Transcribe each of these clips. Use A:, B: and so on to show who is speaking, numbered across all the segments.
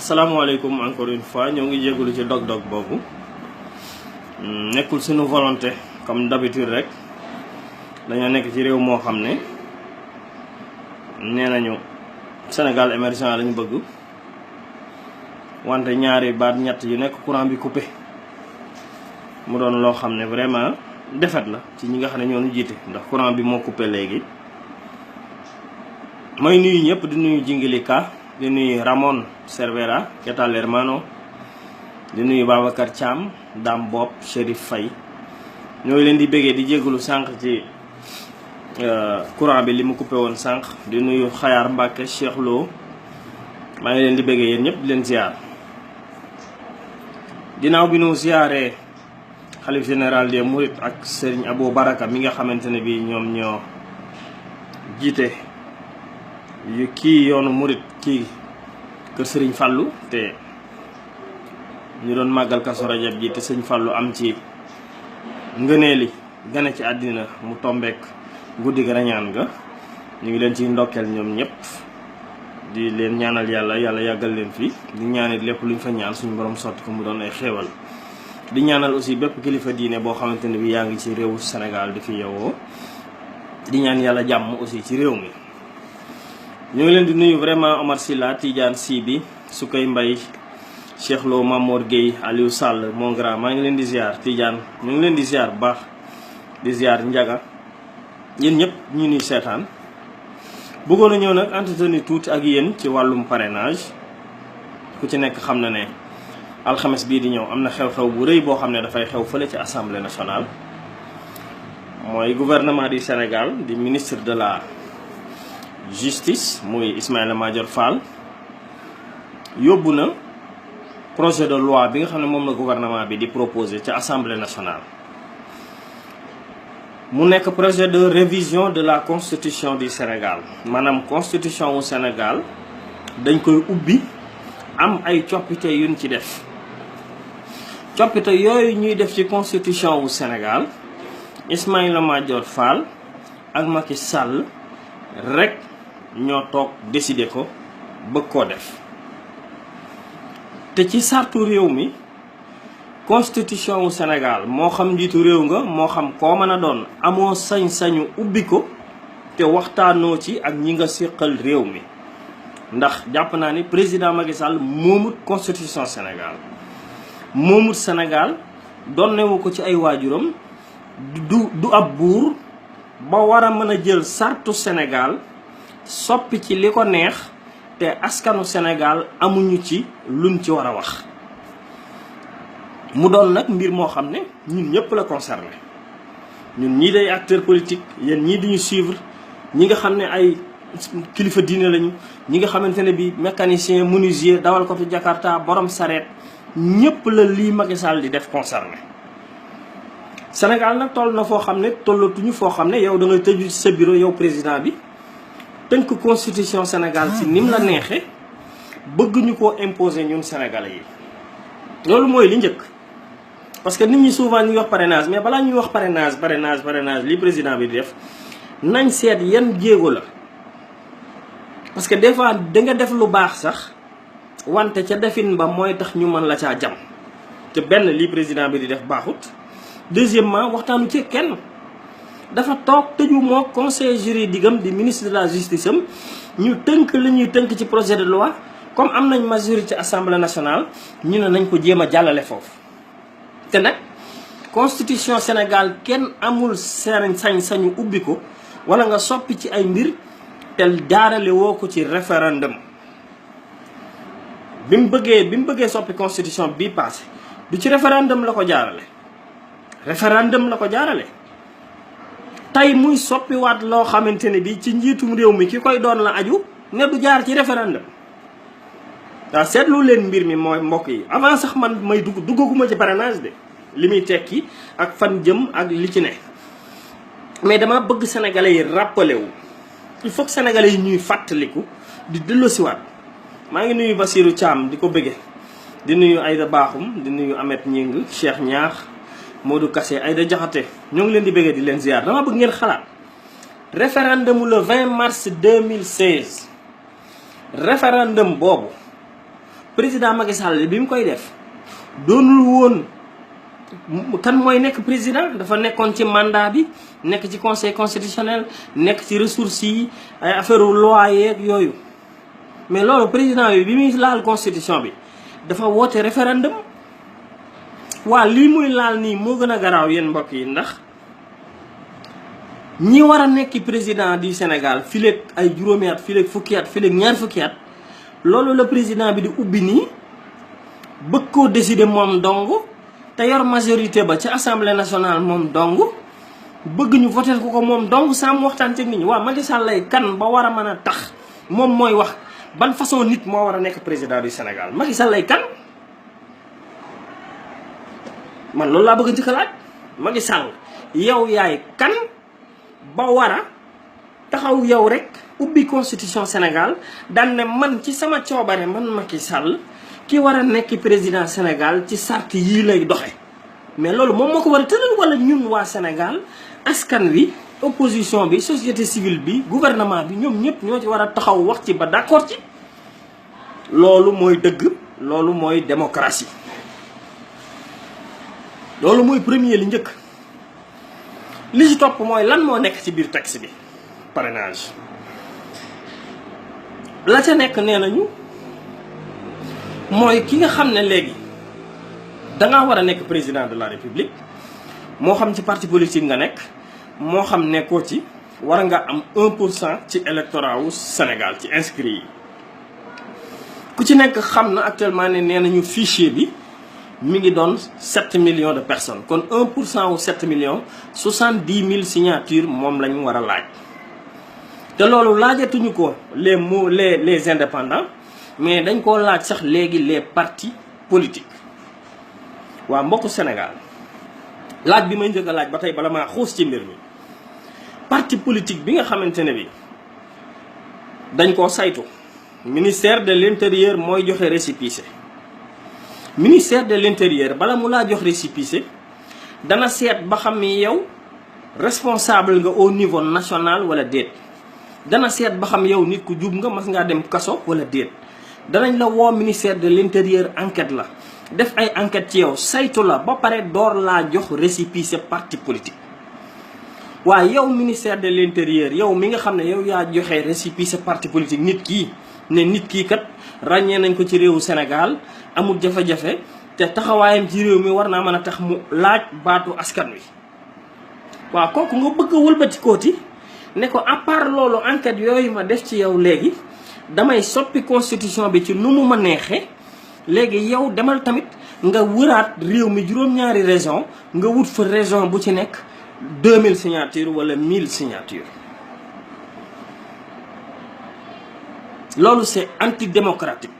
A: asalaamaaleykum encore une fois ñoo ngi jégalu ci dog-dog boobu nekkul suñu volonté comme d'habitude rek dañoo nekk ci réew moo xam ne nee nañu Sénégal émergent lañu bëgg wante ñaari baat ñett yu nekk courant bi coupé mu doon loo xam ne vraiment défaite la ci ñi nga xam ne ñoo ñu jiite ndax courant bi moo coupé léegi. may nuyu ñëpp di nuyu Jingilika di nuyu Ramon Cervera ¿qué tal hermano? di nuyu Babacar Thiam Dame Bopp Chérif Faye ñooy leen di bëggee di jégalu sànq ci courant bi li mu coupé woon sànq di nuyu Xayaar Mbacke Cheikh Lo maa ngi leen di bëggee yéen ñëpp di leen ziar. ginnaaw bi nu ziaree xalif général des Mourides ak Serigne Abou Baraka mi nga xamante ne bi ñoom ñoo jiite yu kii yoonu Mouride kii kër Serigne Fallou te ñu doon màggal Kazu Rajab ji te Serigne Fallou am ci ngëneeli gane ci àddina mu tombeek guddi ga rañaan ga ñu ngi leen ciy ndokkeel ñoom ñëpp di leen ñaanal yàlla yàggal leen fii di ñaanit lépp luñ fa ñaan suñu borom sotti ko mu doon ay xéewal di ñaanal aussi bépp kilifa diine boo xamante ne bi yaa ngi ci réewu Sénégal di fi yewoo di ñaan yàlla jàmm aussi ci réew mi. ñu ngi leen di nuyu vraiment Omar Sylla Tidiane Sy bi Soukay Mbaye Cheikh Lo Mamour Gueye Aliou Sall mon grand maa ngi leen di ziar Tidiane ñu ngi leen di ziar bu baax di ziar Ndiaga yéen ñëpp ñu nuy seetaan bëggoon a ñëw nag entretenu tuuti ak yéen ci wàllum parrainage ku ci nekk xam na ne alxames bii di ñëw am na xew-xew bu rëy boo xam ne dafay xew fële ci assemblée nationale mooy gouvernement du Sénégal di ministre de la justice muy Ismaïla Madior Fall yóbbu na projet de loi bi nga xam ne moom la gouvernement bi di proposé ci assemblée nationale mu nekk projet de révision de la constitution du Sénégal maanaam constitution wu Sénégal dañ koy ubbi am ay coppite yuñ ci def coppite yooyu ñuy def ci constitution wu Sénégal Ismaïla Madior Fall ak Macky Sall rek ñoo toog décider ko bëgg koo def te ci sartu réew mi constitution wu Sénégal moo xam njiitu réew nga moo xam koo mën a doon amoo sañ-sañu ubbi ko te waxtaanoo ci ak ñi nga séqal réew mi ndax jàpp naa ni président Macky Sall moomut constitution Sénégal moomut Sénégal donnewu ko ci ay waajuram du ab buur ba war a mën a jël sartu Sénégal soppi ci li ko neex te askanu Sénégal amuñu ci luñ ci war a wax mu doon nag mbir moo xam ne ñun ñëpp la concerné ñun ñii day acteur politique yéen ñii duñu suivre ñi nga xam ne ay kilifa diine lañu ñi nga xamante ne bi mécanicien menuisier dawal ko ci Jakarta borom sareet ñëpp la lii Macky Sall di def concerné Sénégal nag toll na foo xam ne tollatuñu foo xam ne yow da ngay tëju sa bureau yow président bi tënk constitution Sénégal ci nim la neexee bëgg ñu koo imposer ñun sénégalais yi loolu mooy li njëkk parce que nit ñi souvent ñu ngi wax parrainage mais balaa ñuy wax parrainage li président bi di def nañ seet yan jéego la parce que des fois da nga def lu baax sax wante ca defin ba mooy tax ñu mën la caa jam te benn li président bi di def baaxut deuxièmement waxtaanu ci kenn dafa toog tëju moo conseil juridique am di ministre de la justice am ñu tënk li ñuy tënk ci projet de loi comme am nañ majorité assemblée nationale ñu ne nañ ko jéem a jàllale foofu te nag constitution Sénégal kenn amul sañ-sañu ubbi ko wala nga soppi ci ay mbir te jaarale woo ko ci référendum bi mu bëggee soppi constitution bii passé du ci référendum la ko jaarale tey muy soppiwaat loo xamante ne bi ci njiitum réew mi ki koy doon la aju ne du jaar ci référendum waaw seetlu leen mbir mi mooy mbokk yi avant sax man may duggaguma ci parrainage de li muy tekki ak fan jëm ak li ci ne mais dama bëgg sénégalais yi rappelé wu il faut que sénégalais yi ñuy fàttaliku di delloosiwaat maa ngi nuyu Basirou Thiam di ko bëgge di nuyu Aïda Bakhoum di nuyu Ahmed Ñing Cheikh Ñaax Modou Kassé Aïda Diakhaté ñoo ngi leen di bëggee di leen ziar dama bëgg ngeen xalaat référendum le 20 mars 2016 référendum boobu président Macky Sall bi mu koy def doonul woon kan mooy nekk président, dafa nekkoon ci mandat bi nekk ci conseil constitutionnel nekk ci ressources yi ay affaire loi yeeg yooyu. mais loolu président bi muy laal constitution bi dafa woote référendum. waa lii muy laal nii moo gën a garaaw yéen mbokk yi, ndax ñi war a nekk président du Sénégal fileeg ay juróomi at fileeg fukki at fileeg ñaar fukki at loolu la président bi di ubbi nii bëgg koo décider moom dong te yor majorité ba ci assemblée nationale moom dong bëgg ñu voter ko moom dong sans mu waxtaan ci nit ñi. waa Macky Sall lay kan ba war a mën a tax moom mooy wax ban façon nit moo war a nekk président du Sénégal? Macky Sall lay kan? man loolu laa bëgg njëkk a laaj. Macky Sall yow yaay kan ba war a taxaw yow rek ubbi constitution Sénégal daan ne man ci sama coobare man Macky Sall ki war a nekk président Sénégal ci sart yii lay doxe mais loolu moom moo ko war a tëral wala ñun waa Sénégal askan wi opposition bi société civile bi gouvernement bi ñoom ñëpp ñoo ci war a taxaw wax ci ba d'accord ci? loolu mooy dëgg, loolu mooy démocratie, loolu mooy premier li njëkk. li ci topp mooy lan moo nekk ci biir texte bi. parrainage la ca nekk nee nañu mooy ki nga xam ne léegi dangaa war a nekk président de la république, moo xam ci parti politique nga nekk moo xam nekkoo ci, war nga am 1% ci électorat wu Sénégal ci inscrit yi. ku ci nekk xam na actuellement ne nee nañu fichier bi mi ngi doon 7 millions de personnes, kon 1% wu 7 millions 70 000 signatures moom lañu war a laaj. te loolu laajatuñu ko les indépendants, mais dañ koo laaj sax léegi les partis politiques. waa mbokku Sénégal laaj bi may njëkk a laaj ba tey bala maa xuus ci mbir mi, parti politique bi nga xamante ne bi dañ koo saytu, ministère de l'intérieur mooy joxe récépissé. ministère de l'intérieur bala mu laa jox récépissé dana seet ba xam ni yow responsable nga au niveau national wala déet. dana seet ba xam yow nit ku jub nga, mas ngaa dem kaso wala déet. danañ la woo ministère de l'intérieur enquête la, def ay enquête ci yow saytu la ba pare door laa jox récépissé parti politique. waaye yow ministère de l'intérieur yow mi nga xam ne yow yaa joxe récépissé parti politique nit kii ne nit kii kat ràññee nañ ko ci réewu Sénégal amul jafe-jafe te taxawaayam ci réew mi war naa mën a tax mu laaj baatu askan wi. waaw kooku nga bëgg a wëlbatikooti ne ko à part loolu enquête yooyu ma def ci yow léegi damay soppi constitution bi ci nu mu ma neexee. léegi yow demal tamit nga wëraat réew mi juróom-ñaari région nga wut fa région bu ci nekk 2000 signatures wala 1000 signatures. loolu c'est antidémocratique.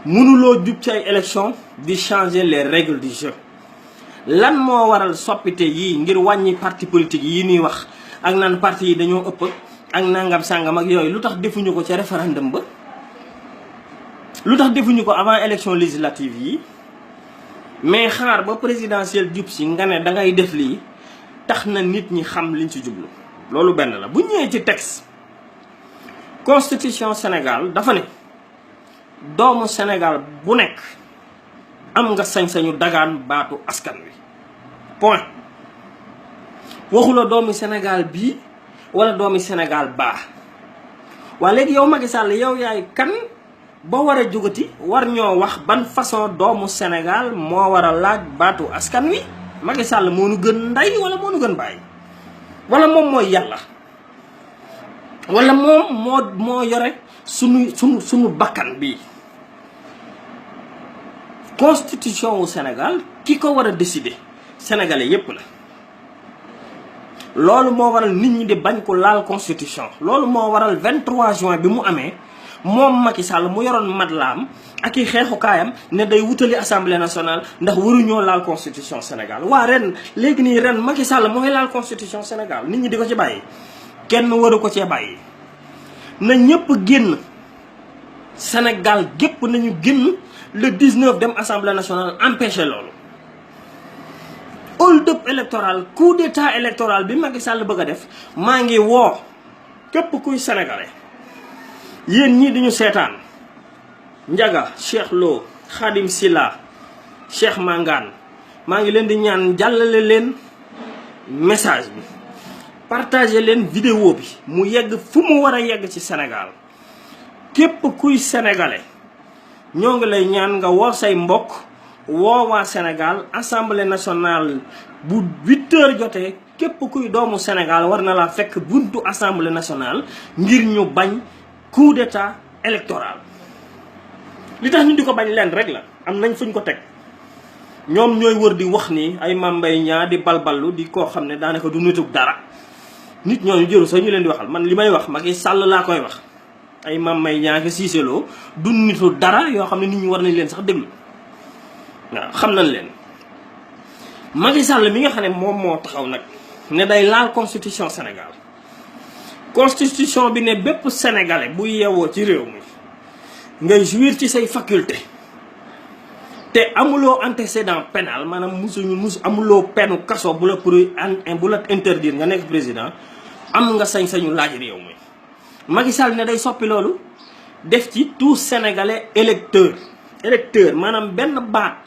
A: mënuloo jub ci ay élection di changer les règles du jeu. lan moo waral soppite yii ngir wàññi parti politique yi ñuy wax ak naan parti yi dañoo ëpp ak nangam sàngam ak yooyu lu tax defuñu ko ca référendum ba? lu tax defuñu ko avant élection législative yi mais xaar ba présidentielle jub si nga ne da ngay def lii tax na nit ñi xam liñ ci jublu. loolu benn la. bu ñëwee ci texte constitution Sénégal dafa ne doomu Sénégal bu nekk am nga sañ-sañu dagaan baatu askan wi point. waxula doomu Sénégal bii wala doomu Sénégal baa. waa léegi yow Macky Sall yow yaay kan ba war a jógati war ñoo wax ban façon doomu Sénégal moo war a laaj baatu askan wi? Macky Sall moo nu gën ndey wala moo nu gën bàyyi? wala moom mooy yàlla? wala moom moo yore sunu bakkan bi? constitution wu Sénégal ki ko war a décider sénégalais yépp la. loolu moo waral nit ñi di bañ ko laal constitution. loolu moo waral 23 juin bi mu amee moom Macky Sall mu yoroon madlaam ak i xeexukaayam ne day wutali assemblée nationale ndax waruñoo laal constitution Sénégal. waa ren léegi nii ren Macky Sall mooy laal constitution Sénégal nit ñi di ko ci bàyyi. kenn waru ko cee bàyyi. na ñëpp génn Sénégal gépp nañu génn le 19 dem assemblée nationale empêché loolu. hold-up électoral coup d'état électoral bi Macky Sall bëgg a def maa ngi woo képp kuy sénégalais yéen ñii di ñu seetaan Ndiaga, Cheikh Lo, Khadim Silla, Cheikh Mangane maa ngi leen di ñaan jàllale leen message bi partager leen vidéo bi mu yegg fu mu war a yegg ci Sénégal képp kuy sénégalais ñoo ngi lay ñaan nga woo say mbokk woo waa Sénégal assemblée nationale bu 8h jotee képp kuy doomu Sénégal war na laa fekk buntu assemblée nationale ngir ñu bañ coup d'état électoral. li tax ñu di ko bañ leen rek la am nañ fuñ ko teg ñoom ñooy wër di wax ni ay Mame Mbaye Niang di balballu di koo xam ne daanaka du nitug dara nit ñooñu jëru sax ñu leen di waxal man li may wax Macky Sall laa koy wax ay Mame Mbaye Niang ak Cissé Lo du nitu dara yoo xam ne nit ñi war nañ leen sax déglu waaw xam nañ leen. Macky Sall mi nga xam ne moom moo taxaw nag ne day laal constitution Sénégal constitution bi ne bépp sénégalais bu yeewoo ci réew mi ngay jouir ci say faculté te amuloo antécédent pénal maanaam musu amuloo penu kaso bu la interdire nga nekk président am nga sañ-sañu laaj réew mi. Macky Sall ne day soppi loolu def ci tout sénégalais électeur maanaam benn baat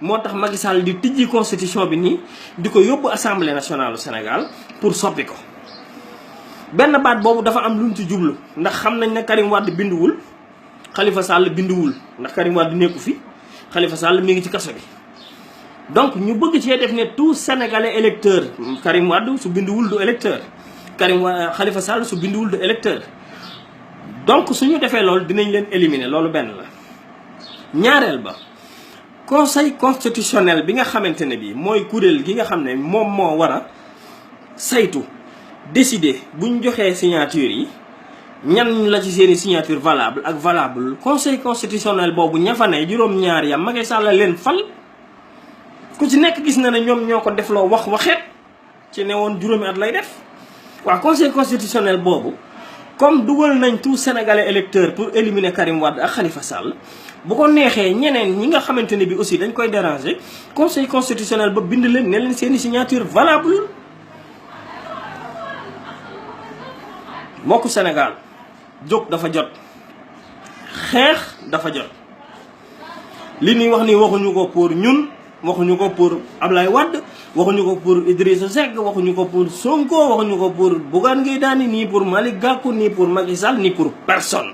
A: moo tax Macky Sall di tijji constitution bi nii di ko yóbbu assemblée nationale du Sénégal pour soppi ko. benn baat boobu dafa am lu ñu ci jublu ndax xam nañ ne Karim Wade binduwul Khalifa Sall binduwul ndax Karim Wade nekku fi Khalifa Sall mi ngi ci kaso bi. donc ñu bëgg cee def ne tout sénégalais électeur Karim Wade su binduwul du électeur Khalifa Sall su binduwul du électeur donc suñu defee loolu dinañ leen éliminer loolu benn la. ñaareel ba conseil constitutionnel bi nga xamante ne bi mooy kuréel gi nga xam ne moom moo war a saytu décider buñ joxee signature yi ñan la ci seeni signature valable ak valable conseil constitutionnel boobu ña fa ne juróom-ñaar ya Macky Sall leen fal ku ci nekk gis na ne ñoom ñoo ko defloo waxeet ci ne woon juróomi at lay def. waaw conseil constitutionnel boobu comme dugal nañ tout sénégalais électeur pour éliminer Karim Wade ak Khalifa Sall bu ko neexee ñeneen ñi nga xamante ne bi aussi dañ koy déranger conseil constitutionnel ba bind leen ne leen seeni signature valable. mbokku Sénégal jóg dafa jot xeex dafa jot li ñuy wax ni waxuñu ko pour ñun waxuñu ko pour Ablaye Wade waxuñu ko pour Idrissa Seck waxuñu ko pour Sonko waxuñu ko pour Bougane Gueye Dany nii pour Malick Gakou nii pour Macky Sall nii pour personne.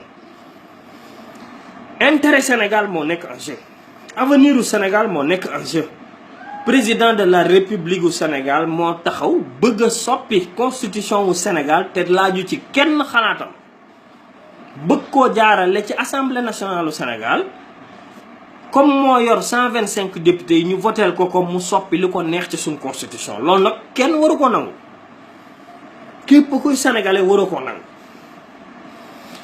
A: intérêt Sénégal moo nekk en jeu avenir u Sénégal moo nekk en jeu président de la République du Sénégal moo taxaw bëgg a soppi constitution wu Sénégal te laaju ci kenn xalaatam bëgg koo jaarale ci assemblée nationale du Sénégal comme moo yor 125 députés yi ñu voteel ko comme mu soppi li ko neex ci suñ constitution loolu nag kenn waru ko nangu képp kuy sénégalais waru ko nangu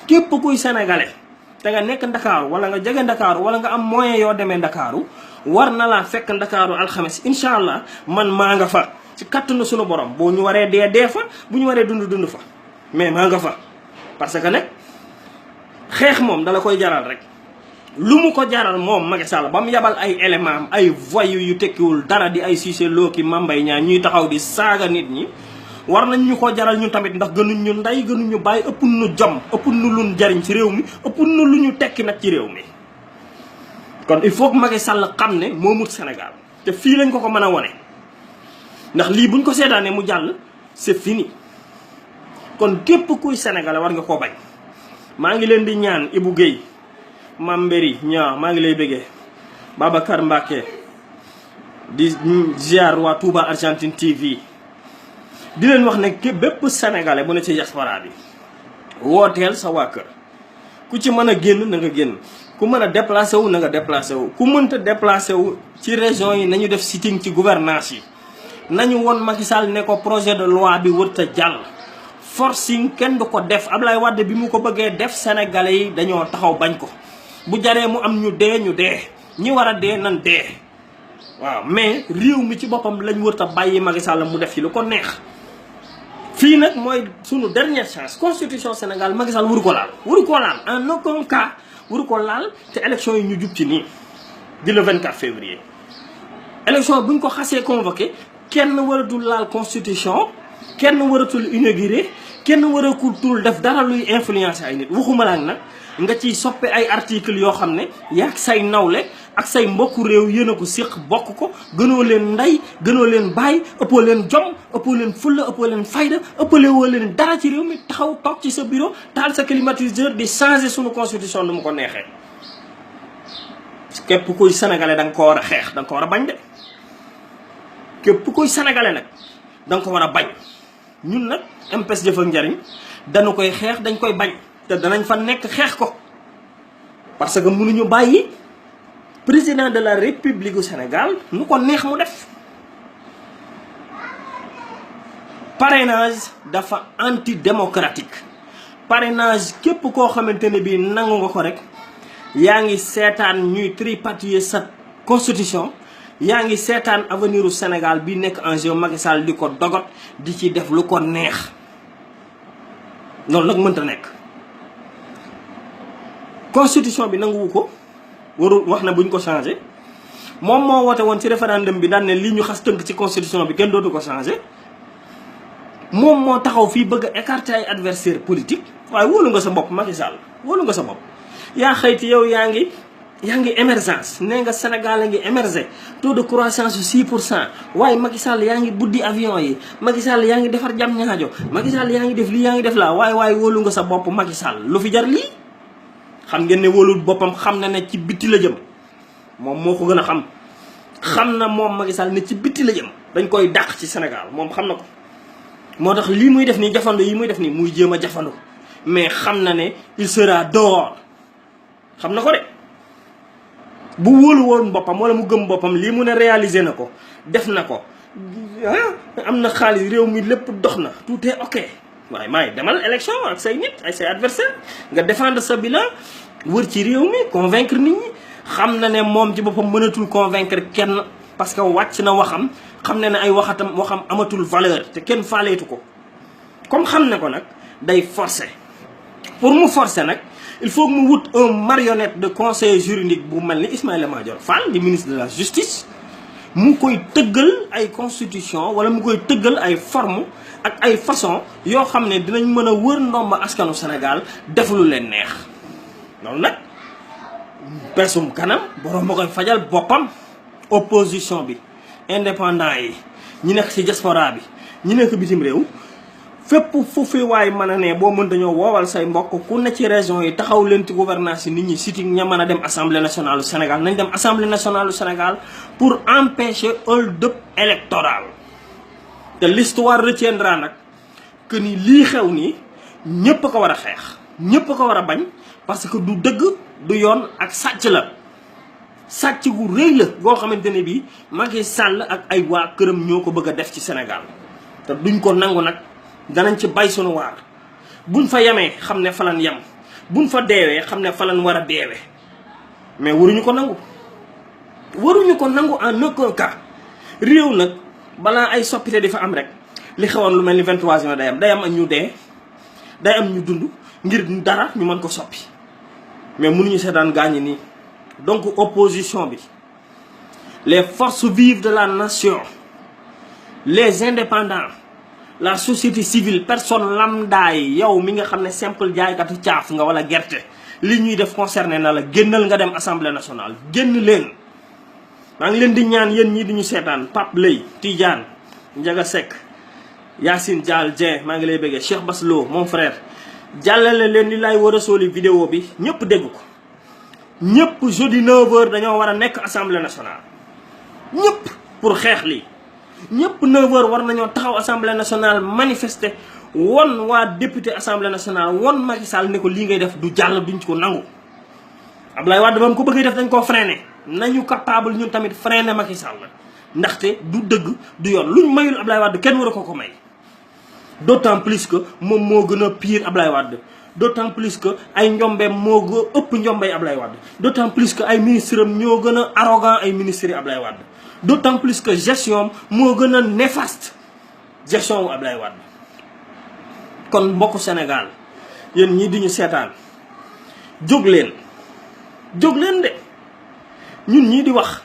A: képp kuy sénégalais te nga nekk Ndakaaru wala nga jege Ndakaaru wala nga am moyen yoo demee Ndakaaru war na laa fekk Ndakaaru alxames incha allah man maa nga fa ci kattanu sunu borom boo ñu waree dee fa bu ñu waree dund fa mais maa nga fa. parce que nag xeex moom dala koy jaral rek lu mu ko jaral moom Macky Sall ba mu yabal ay éléments am ay voyous yu tekkiwul dara di ay Cissé Lo ki Mame Mbaye Niang ñuy taxaw di saaga nit ñi war nañ ñu ko jaral ñun tamit ndax gënuñ ñu ndey gënuñ ñu bàyyi ëpp nu jom ëpp nu luñ jariñ ci réew mi ëpp nu lu ñu tekki nag ci réew mi. kon il faut que Macky Sall xam ne moomut Sénégal te fii lañ ko mën a wone ndax lii buñ ko seetaanee mu jàll c'est fini kon képp kuy sénégalais war nga koo bañ. maa ngi leen di ñaan Ibou Guèye Mame Mbéri ñaa maa ngi lay bëggee Babacar Mbacké di ziar waa Touba Argentine TV di leen wax ne bépp sénégalais bu ne ci diaspora bi wooteel sa waa kër ku ci mën a génn na nga génn ku mën a déplacé wu na nga déplacé wu ku mënta déplacé wu ci région yi nañu def sitting ci gouvernance yi nañu woon Macky Sall ne ko projet de loi bi wërta jàll forcing kenn du ko def Ablaye Wade bi mu ko bëggee def sénégalais yi dañoo taxaw bañ ko bu jaree mu am ñu dee ñi war a dee nan dee waaw mais réew mi ci boppam lañ wërta bàyyi Macky Sall mu def ci lu ko neex fii nag mooy sunu dernière chance constitution Sénégal Macky Sall waru ko laal en aucun cas waru ko laal te élection yi ñu jub ci nii di le 24 février élection buñ ko xasee convoqué kenn waratul laal constitution kenn waratul inauguré kenn waratul def dara luy influencer ay nit waxuma la nag nga ciy soppe ay article yoo xam ne yaag say nawle ak say mbokku réew yéen a ko séq bokk ko, gënoo leen ndey gënoo leen baay, ëppoo leen jom, ëppoo leen fulla, ëppoo leen fayda, ëppale woo leen dara ci réew mi, taxaw toog ci sa bureau taal sa climatiseur di changer suñu constitution nu mu ko neexee. képp kuy sénégalais da nga ko war a xeex, da nga ko war a bañ de. képp kuy sénégalais nag da nga ko war a bañ. ñun nag MPES Jëf ak Njariñ dañu koy xeex, dañ koy bañ te danañ fa nekk xeex ko, parce que mënuñu bàyyi président de la république du Sénégal nu ko neex mu def. parrainage dafa antidémocratique. parrainage képp koo xamante ne bii nangu nga ko rek yaa ngi seetaan ñuy tripatouiller sa constitution, yaa ngi seetaan avenir u Sénégal bi nekk en jeu, Macky Sall di ko dogot di ci def lu ko neex. loolu nag mënta nekk. constitution bi nanguwu ko, warul wax na buñ ko changé. moom moo woote woon ci référendum bi daan ne lii ñu xas tënk ci constitution bi kenn dootu ko changé. moom moo taxaw fii bëgg a écarter ay adversaire politique. waaye wóolu nga sa bopp Macky Sall, wóolu nga sa bopp. yaa xëyti yow yaa ngi émergence, nee nga Sénégal a ngi émerger, taux de croissance su 6%. waaye Macky Sall yaa ngi buddi avion yi, Macky Sall yaa ngi defar jam ñaajo, Macky Sall yaa ngi def lii yaa ngi def laa. waaye wóolu nga sa bopp Macky Sall, lu fi jar lii. xam ngeen ne wóolul boppam, xam na ne ci bitti la jëm. moom moo ko gën a xam na moom Macky Sall ne ci bitti la jëm. dañ koy dàq ci Sénégal, moom xam na ko. moo tax lii muy def nii, jafandu yi muy def nii, muy jéem a jafandu. mais xam na ne il sera dehors. xam na ko de. bu wóolu woon boppam wala mu gëm boppam, lii mu ne réaliser na ko, def na ko, am na xaalis, réew mi lépp dox na, tout est ok. waaye maay demal élection ak say nit, ay say adversaire, nga défendre sa bilan, wër ci réew mi, convaincre nit ñi. xam na ne moom ci boppam mënatul convaincre kenn, parce que wàcc na waxam, xam na ne ay waxam amatul valeur te kenn faaleetu ko. comme xam ne ko nag day forcer. pour mu forcer nag il faut que mu wut un marionnette de conseiller juridique bu mel ni Ismaïla Madior Fall di ministre de la justice, mu koy tëggal ay constitution wala mu koy tëggal ay forme ak ay façon yoo xam ne dinañ mën a wër ndomba askanu Sénégal def lu leen neex. loolu nag persum kanam borom ma koy fajal boppam. opposition bi, indépendant yi, ñi nekk ci diaspora bi, ñi nekk bitim réew, fépp fu fi waay mën a ne boo mën dañoo woowal say mbokk ku ne ci région yi taxaw leen ci gouvernance yi, nit ñi sitting ña mën a dem assemblée nationale du Sénégal nañ dem assemblée nationale du Sénégal pour empêcher hold-up électoral. te l'histoire retiendra nag que ni lii xew nii ñépp a ko war a xeex, ñépp a ko war a bañ, parce que du dëgg du yoon ak sàcc la. sàcc gu rëy la goo xamante ne bii Macky Sall ak ay waa këram ñoo ko bëgg a def ci Sénégal te duñ ko nangu nag. danañ ci bay sunu waar. buñ fa yemee xam ne falan yem, buñ fa deewee xam ne falan war a deewee, mais waruñu ko nangu. waruñu ko nangu en aucun cas. réew nag balaa ay soppite di fa am rek li xewoon lu mel ni 23 juin day am ñu dee, day am ñu dund ngir dara ñu mën ko soppi, mais mënuñu seetaan gaañi nii. donc opposition bi, les forces vives de la nation, les indépendants, la société civile, personne lambda yi, yow mi nga xam ne simple jaaykatu caaf nga wala gerte, li ñuy def concerné na la, génnal nga dem assemblée nationale. génn leen. maa ngi leen di ñaan yéen ñii di ñu seetaan, Pape Lay, Tidiane, Ndiaga Seck, Yacine Dial Dieng, maa ngi lay bëggee, Cheikh Bass Lo mon frère, jàllale leen li lay war a sooli vidéo bi ñëpp dégg ko. ñëpp jeudi 9h dañoo war a nekk assemblée nationale. ñëpp pour xeex lii. ñëpp 9h war nañoo taxaw assemblée nationale manifester, won waa député assemblée nationale, won Macky Sall ne ko lii ngay def du jàll, duñ ci ko nangu. Abdoulaye Wade ba mu ko bëggee def dañ koo freiné. nañu capable ñun tamit freiné Macky Sall, ndaxte du dëgg du yoon. luñ mayul Abdoulaye Wade kenn waru ko may. d'autant plus que moom moo gën a pire Abdoulaye Wade. d'autant plus que ay njombeem moo gën ëpp njombey Abdoulaye Wade. d'autant plus que ay ministres am ñoo gën a arrogant ay ministres yi Abdoulaye Wade. d'autant plus que gestion moo gën a néfaste gestion wu Abdoulaye Wade. kon mbokku Sénégal yéen ñii di ñu seetaan, jóg leen de. ñun ñii di wax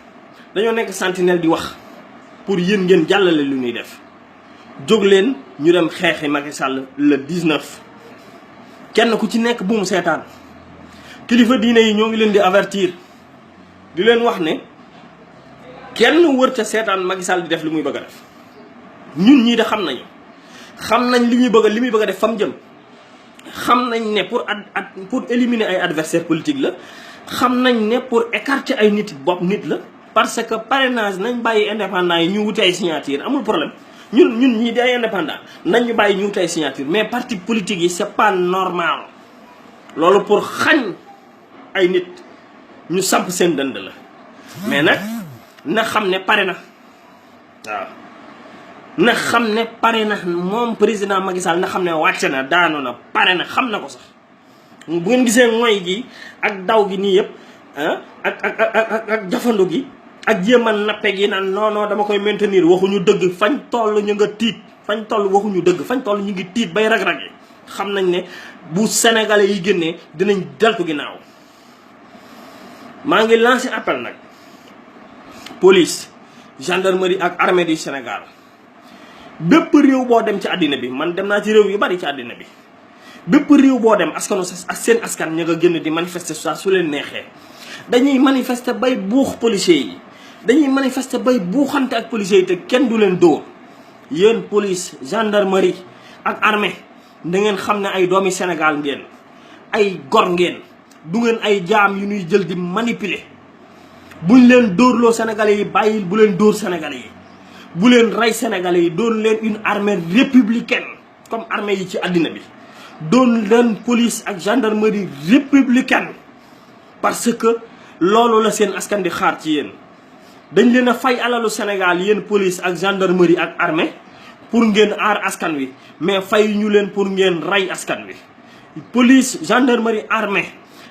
A: dañoo nekk sentinelle di wax pour yéen ngeen jàllale lu ñuy def. jóg leen ñu dem xeexi Macky Sall le 19. kenn ku ci nekk bu mu seetaan. kilifa diine yi ñoo ngi leen di avertir di leen wax ne kenn wërta seetaan Macky Sall di def li muy bëgg a def. ñun ñii de xam nañ li muy bëgg a def fam jëm. xam nañ ne pour éliminer ay adversaires politiques la. xam nañ ne pour écarter ay nit la. parce que parrainage nañ bàyyi indépendant yi ñu wuti ay signature amul problème ñun ñii di ay indépendant nañ ñu bàyyi ñu wuti ay signature mais parti politique yi c'est pas normal. loolu pour xañ ay nit ñu samp seen dënd la. mais nag na xam ne pare na waaw. na xam ne pare na moom président Macky Sall na xam ne wàcce na daanu na pare na xam na ko sax bu ngeen gisee ngoy gi ak daw gi nii yëpp ak jafandu gi ak jéem a nappe gi naan non dama koy maintenir waxuñu dëgg fañ toll ñu nga tiit fañ toll waxuñu dëgg fañ toll ñu ngi tiit bay rag-rage xam nañ ne bu sénégalais yi génnee dinañ deltu ginnaaw. maa ngi lancé appel nag police gendarmerie ak armée du Sénégal. bépp réew boo dem ci àddina bi man dem naa ci réew yu bari ci àddina bi bépp réew boo dem askanu ak seen askan ña nga génn di manifester saa su leen neexee dañuy manifester bay buux policiers yi dañuy manifester bay buuxante ak policiers yi te kenn du leen dóor. yéen police gendarmerie ak armée da ngeen xam ne ay doomi Sénégal ngeen ay gor ngeen du ngeen ay jaam yu ñuy jël di manipuler buñ leen dóorloo sénégalais yi bàyyil bu leen dóor sénégalais yi. bu leen rey sénégalais yi doon leen une armée républicaine comme armée yi ci àddina bi doon leen police ak gendarmerie républicaine parce que loolu la seen askan di xaar ci yéen. dañ leen a fay alalu Sénégal yéen police ak gendarmerie ak armée pour ngeen aar askan wi mais fay ñu leen pour ngeen rey askan wi. police gendarmerie armée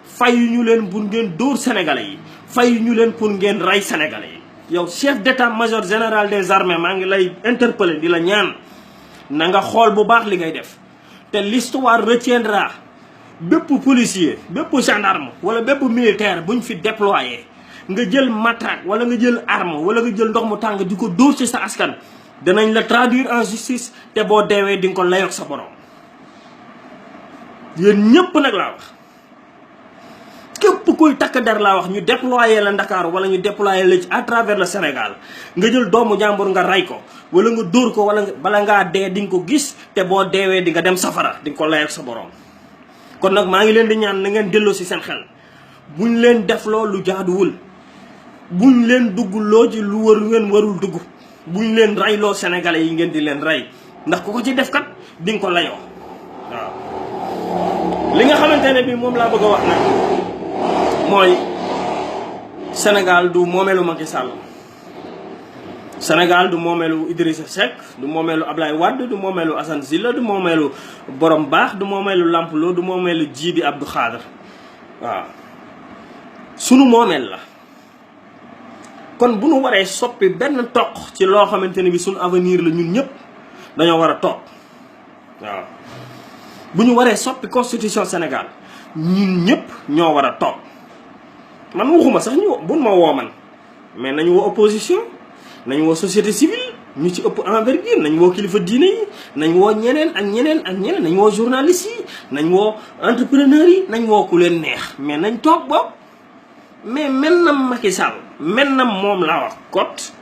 A: fay ñu leen pour ngeen dóor sénégalais yi fay ñu leen pour ngeen rey sénégalais yi. yow chef d'état-major général des armées maa ngi lay interpeller di la ñaan na nga xool bu baax li ngay def te l'histoire retiendra bépp policier bépp gendarme wala bépp militaire buñ fi déployé nga jël matraque wala nga jël arme wala nga jël ndox mu tàng di ko dóor ci sa askan danañ la traduire en justice te boo deewee di nga ko layoog sa borom. yéen ñëpp nag laa wax képp kuy takk der laa wax ñu déployer la Dakar wala ñu déployer la ci à travers le Sénégal nga jël doomu jàmbur nga rey ko wala nga dóor ko wala bala ngaa dee di nga ko gis te boo deewee di nga dem safara di nga ko layoog sa borom. kon nag maa ngi leen di ñaan na ngeen delloo si seen xel buñ leen def loo lu jaaduwul buñ leen dugg loo ci lu war ngeen warul dugg buñ leen reyloo sénégalais yi ngeen di leen rey ndax ku ko ci def kat di nga ko layoo waaw. li nga xamante ne bi moom laa bëgg a wax nag mooy Sénégal du moomeelu Macky Sall Sénégal du moomeelu Idrissa Seck du moomeelu Ablaye Wade du moomeelu Assane Sylla du moomeelu Borom Baax du moomeelu Lampulo du moomeelu Djibi Abdou Khadre waaw sunu moomeel la. kon bu nu waree soppi benn toq ci loo xamante ne bi sunu avenir la ñun ñëpp dañoo war a toog waaw bu ñu waree soppi constitution Sénégal ñun ñëpp ñoo war a toog. man waxuma sax ñu buñ ma woo man mais nañu woo opposition nañu woo société civile ñu ci ëpp envergure nañ woo kilifa diine yi nañ woo ñeneen ak ñeneen ak ñeneen nañ woo journalistes yi nañ woo entrepreneurs yi nañ woo ku leen neex mais nañ toog boobu. mais maintenant Macky Sall maintenant moom laa wax kot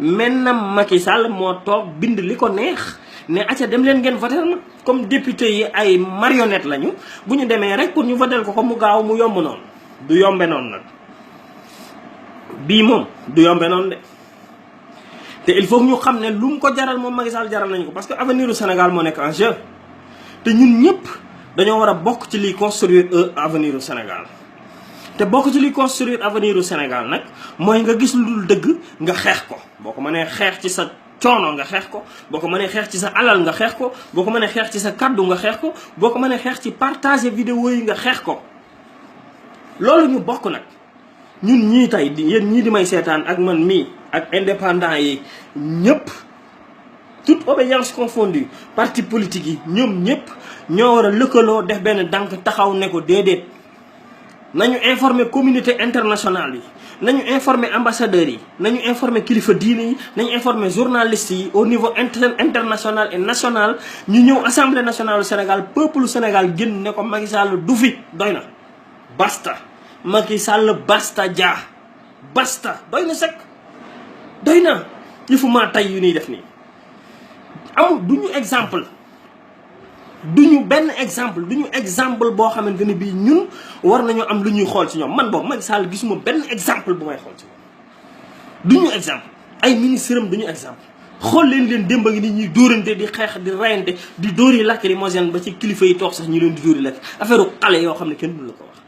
A: maintenant Macky Sall moo toog bind li ko neex ne acca dem leen ngeen voter na comme député yi ay marionnette lañu bu ñu demee rek pour ñu voter ko mu gaaw mu yomb noonu du yombe noonu nag bii moom du yombe noonu de te il faut que ñu xam ne lu mu ko jaral moom Macky Sall jaral nañu ko parce que avenir du Sénégal moo nekk en jeu te ñun ñëpp dañoo war a bokk ci liy construire avenir du Sénégal. te bokk ci li construire avenir u Sénégal nag mooy nga gis lu dul dëgg nga xeex ko boo ko mënee xeex ci sa coono nga xeex ko boo ko mënee xeex ci sa alal nga xeex ko boo ko mënee xeex ci sa kaddu nga xeex ko boo ko mënee xeex ci partager vidéo yi nga xeex ko. loolu ñu bokk nag ñun ñii tey yéen ñii di may seetaan ak man mii ak indépendant yi ñëpp toute obédience confondue parti politique yi ñoom ñëpp ñoo war a lëkkaloo def benn dànk taxaw ne ko déedéet. nañu informer communauté internationale yi nañu informer ambassadeurs yi nañu informer kilifa diine yi nañu informer journalistes yi au niveau international et national ñu ñëw assemblée nationale du Sénégal peuple Sénégal génn ne ko Macky Sall du fi doy na basta. Macky Sall basta dia basta doy na sëkk doy na yëfu maa tay yu ñuy def nii amul du ñu exemple duñu benn exemple duñu exemple boo xamante ni bii ñun war nañoo am lu ñuy xool ci ñoom man boobu Macky Sall gisuma benn exemple bu may xool ci moom duñu exemple ay ministre am duñu exemple xool leen démb a ngi ni ñuy dóorante di xeex di rayante di dóori lacrymogène ba ci kilifa yi toog sax ñu leen di dóori lakk affaire xale yoo xam ne kenn mënu la ko wax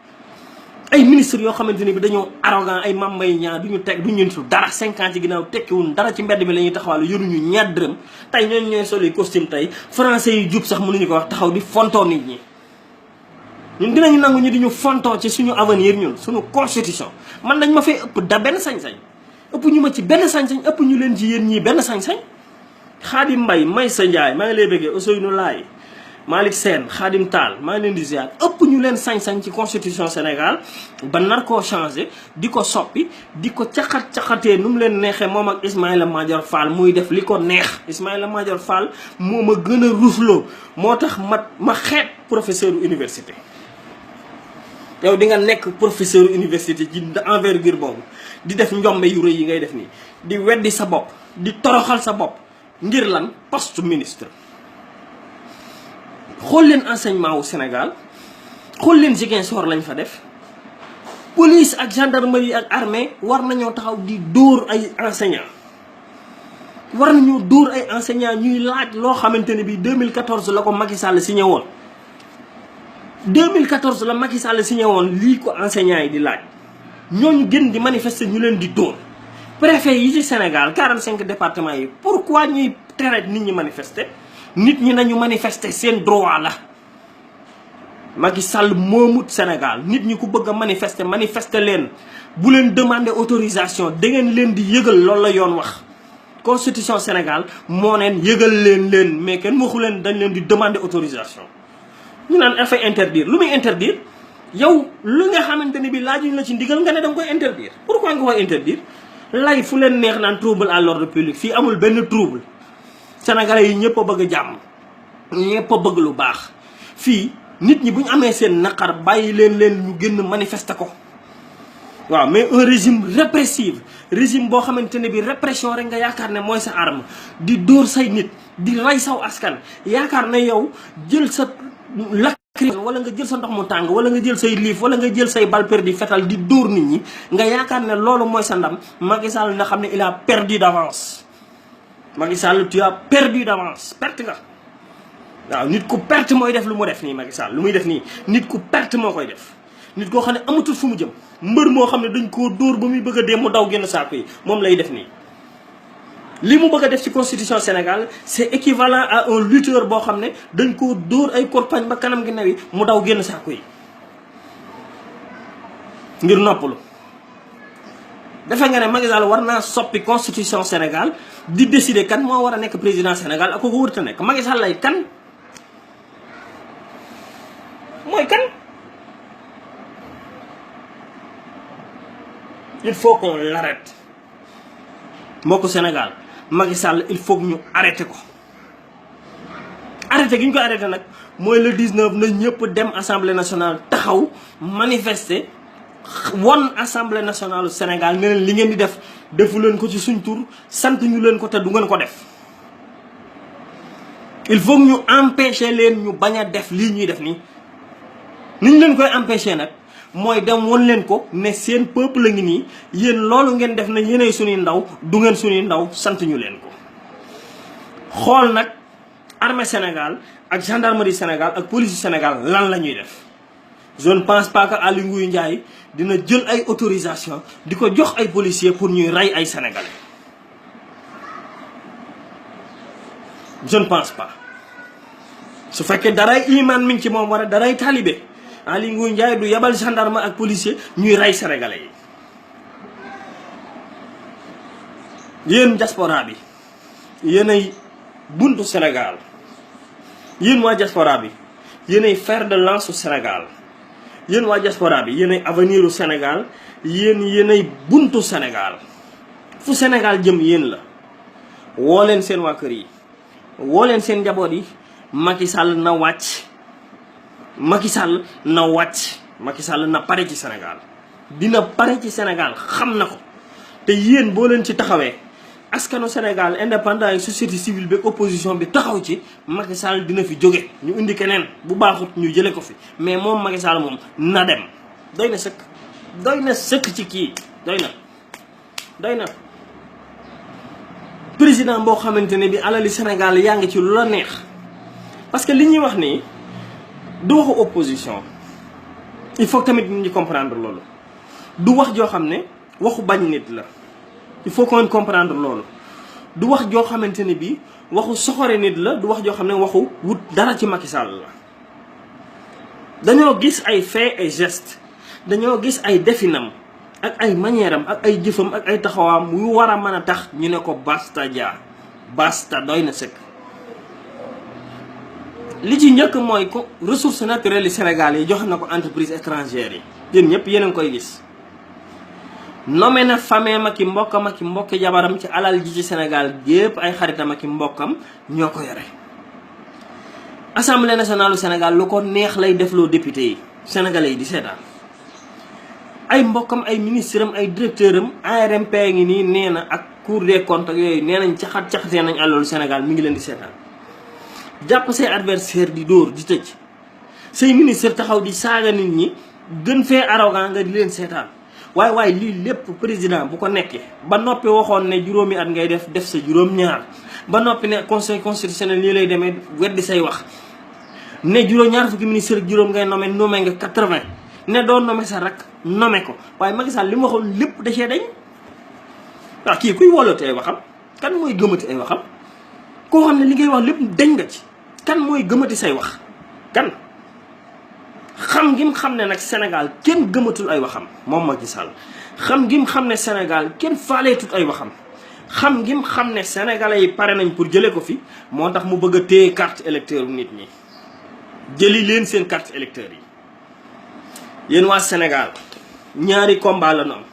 A: ay ministre yoo xamante ni bi dañoo arrogant ay Mame Mbaye Niang duñu teg duñu nitu dara 5 ans ci ginnaaw tekkiwul dara ci mbedd mi la ñuy taxawal yoruñu ñaar dërëm tey ñooñu ñooy soli costume tey français yi jub sax mënuñu ko wax taxaw di fontoo nit ñi ñun dinañu nangu ñu di ñu fontoo ci suñu avenir ñun suñu constitution man dañ ma fay ëpp da benn sañ-sañ ëpp ñu ma ci benn sañ-sañ ëpp ñu leen ci yéen ñii benn sañ-sañ Khadim Mbaye Maysa Ndiaye maa ngi lay bëggee Ousseynou Laye Malick Sène Khadim Tall maa ngi leen di ziar ëpp ñu leen sañ-sañ ci constitution Sénégal ba nar koo changé di ko soppi di ko caxat-caxatee nu mu leen neexee moom ak Ismaïla Madior Fall muy def li ko neex Ismaïla Madior Fall moo ma gën a rusloo moo tax ma xeet professeur université yow di nga nekk professeur université ci envergure boobu di def njombe yu rëy yi ngay def nii di weddi sa bopp di toroxal sa bopp ngir lan poste ministre xool leen enseignement wu Sénégal xool leen Ziguinchor lañ fa def police ak gendarmerie ak armée war nañoo taxaw di dóor ay enseignants war nañoo dóor ay enseignants ñuy laaj loo xamante ne bii 2014 la ko Macky Sall signé woon 2014 la Macky Sall signé woon lii ko enseignants yi di laaj ñooñu gën di manifester ñu leen di dóor préfet yi ci Sénégal 45 départements yi pourquoi ñuy tere nit ñi manifester nit ñi nañu manifester seen droit la Macky Sall moomut Sénégal nit ñi ku bëgg a manifester leen bu leen demander autorisation da ngeen leen di yëgal loolu la yoon wax constitution Sénégal moo neen yëgal leen mais kenn waxu leen dañ leen di demander autorisation ñu naan dafay interdire lu muy interdire yow lu nga xamante ne bi laajuñ la ci ndigal nga ne danga koy interdire pourquoi nga koy interdire lay fu leen neex naan trouble à l'ordre public fii amul benn trouble sénégalais yi ñëpp a bëgg jàmm ñëpp a bëgg lu baax fii nit ñi bu ñu amee seen naqar bàyyi leen ñu génn manifester ko waaw mais un régime répressif régime boo xamante ne bi répression rek nga yaakaar ne mooy sa arme di dóor say nit di rey saw askan yaakaar ne yow jël sa wala nga jël sa ndox mu tàng wala nga jël say liif wala nga jël say balle perdue fetal di dóor nit ñi nga yaakaar ne loolu mooy sa ndam Macky Sall nga xam ne il a perdu d'avance Macky Sall tu as perdu d'avance perte nga waaw nit ku perte mooy def lu mu def nii Macky Sall lu muy def nii nit ku perte moo koy def nit koo xam ne amatul fu mu jëm mbër moo xam ne dañ koo dóor ba muy bëgg a dee mu daw génn saako yi moom lay def nii li mu bëgg a def ci constitution Sénégal c'est équivalent à un lutteur boo xam ne dañ koo dóor ay korpañ ba kanam gi newi mu daw génn saako yi ngir noppalu defe nga ne Macky Sall war naa soppi constitution Sénégal di décider kan moo war a nekk président Sénégal ak ko wërta nekk Macky Sall lay kan mooy kan il faut qu'on l'arrête mbokku Sénégal Macky Sall il faut que ñu arrêté ko arrêté gi ñu ko arrêté nag mooy le 19 na ñëpp dem assemblée nationale taxaw manifester won assemblée nationale Sénégal ne leen li ngeen di def defu leen ko ci suñ tur sant ñu leen ko te du ngeen ko def il faut que ñu empêcher leen ñu bañ a def lii ñuy def nii ni ñu leen koy empêcher nag mooy dem won leen ko ne seen peuple la ngi nii yéen loolu ngeen def na yéenay suñuy ndaw du ngeen suñuy ndaw sant ñu leen ko xool nag armée Sénégal ak gendarmerie Sénégal ak police Sénégal lan la ñuy def je ne pense pas que Aly Ngouille Ndiaye dina jël ay autorisation di ko jox ay policiers pour ñuy rey ay sénégalais je ne pense pas su fekkee daray iman mi ngi ci moom war a daray talibé Aly Ngouille Ndiaye du yebal gendarme ak policier ñuy rey sénégalais yi yéen diaspora bi yéenay buntu Sénégal yéen waa diaspora bi yéenay fer de lance su Sénégal yéen waa diaspora bi yéenay avenir u Sénégal yéenay buntu Sénégal fu Sénégal jëm yéen la woo leen seen waa kër yi woo leen seen njaboot yi Macky Sall na wàcc Macky Sall na wàcc Macky Sall na pare ci Sénégal dina pare ci Sénégal xam na ko te yéen boo leen ci taxawee askanu Sénégal indépendant yi société civile bi opposition bi taxaw ci Macky Sall dina fi jóge ñu indi keneen bu baaxut ñu jële ko fi mais moom Macky Sall moom na dem doy na sëkk ci kii doy na président boo xamante ne bi alali Sénégal yaa ngi ci lu la neex parce que li ñuy wax nii du waxu opposition il faut tamit ñu comprendre loolu du wax joo xam ne waxu bañ nit la il faut qu'on comprendre loolu du wax joo xamante ne bi waxu soxore nit la du wax joo xam ne waxu wut dara ci Macky Sall la dañoo gis ay faits et gestes dañoo gis ay definam ak ay manière am ak ay jëfam ak ay taxawaam yu war a mën a tax ñu ne ko basta dia basta doy na sëkk li ci njëkk mooy ko ressources naturelles yi Sénégal yi jox na ko entreprise étrangères yi yéen ñëpp yéen a ngi koy gis nommé na fameem ak i mbokkam ak i mbokki jabaram ci alal ji ci Sénégal yépp ay xaritam ak i mbokkam ñoo ko yore assemblée nationale du Sénégal lu ko neex lay defloo député yi sénégalais yi di seetaan ay mbokkam ay ministre am ay directeur am ARMP ngi nii nee na ak cour des comptes ak yooyu nee nañ caxatee nañ alalu Sénégal mi ngi leen di seetaan jàpp say adversaire di dóor di tëj say ministre taxaw di saaga nit ñi gën fee arrogant nga di leen seetaan waaye lii lépp président bu ko nekkee ba noppi waxoon ne juróomi at ngay def sa juróom-ñaar ba noppi ne conseil constitutionnel lii lay demee weddi say wax ne ñaar fukki ministre ak juróom ngay nommé nga 80 ne doo nommé sa rak nommé ko waaye Macky Sall li mu waxoon lépp da cee dañ waaw kii kuy woloote ay waxam kan mooy gëmati ay waxam koo xam ne li ngay wax lépp dañ nga ci kan mooy gëmati say wax kan xam ngim xam ne nag Sénégal kenn gëmatul ay waxam moom Macky Sall xam ngim xam ne Sénégal kenn faaleetut ay waxam xam ngim xam ne sénégalais yi pare nañ pour jëlee ko fi moo tax mu bëgg a téye carte électeur nit ñi jëli leen seen carte électeur yi yéen waa Sénégal ñaari combat la ñu am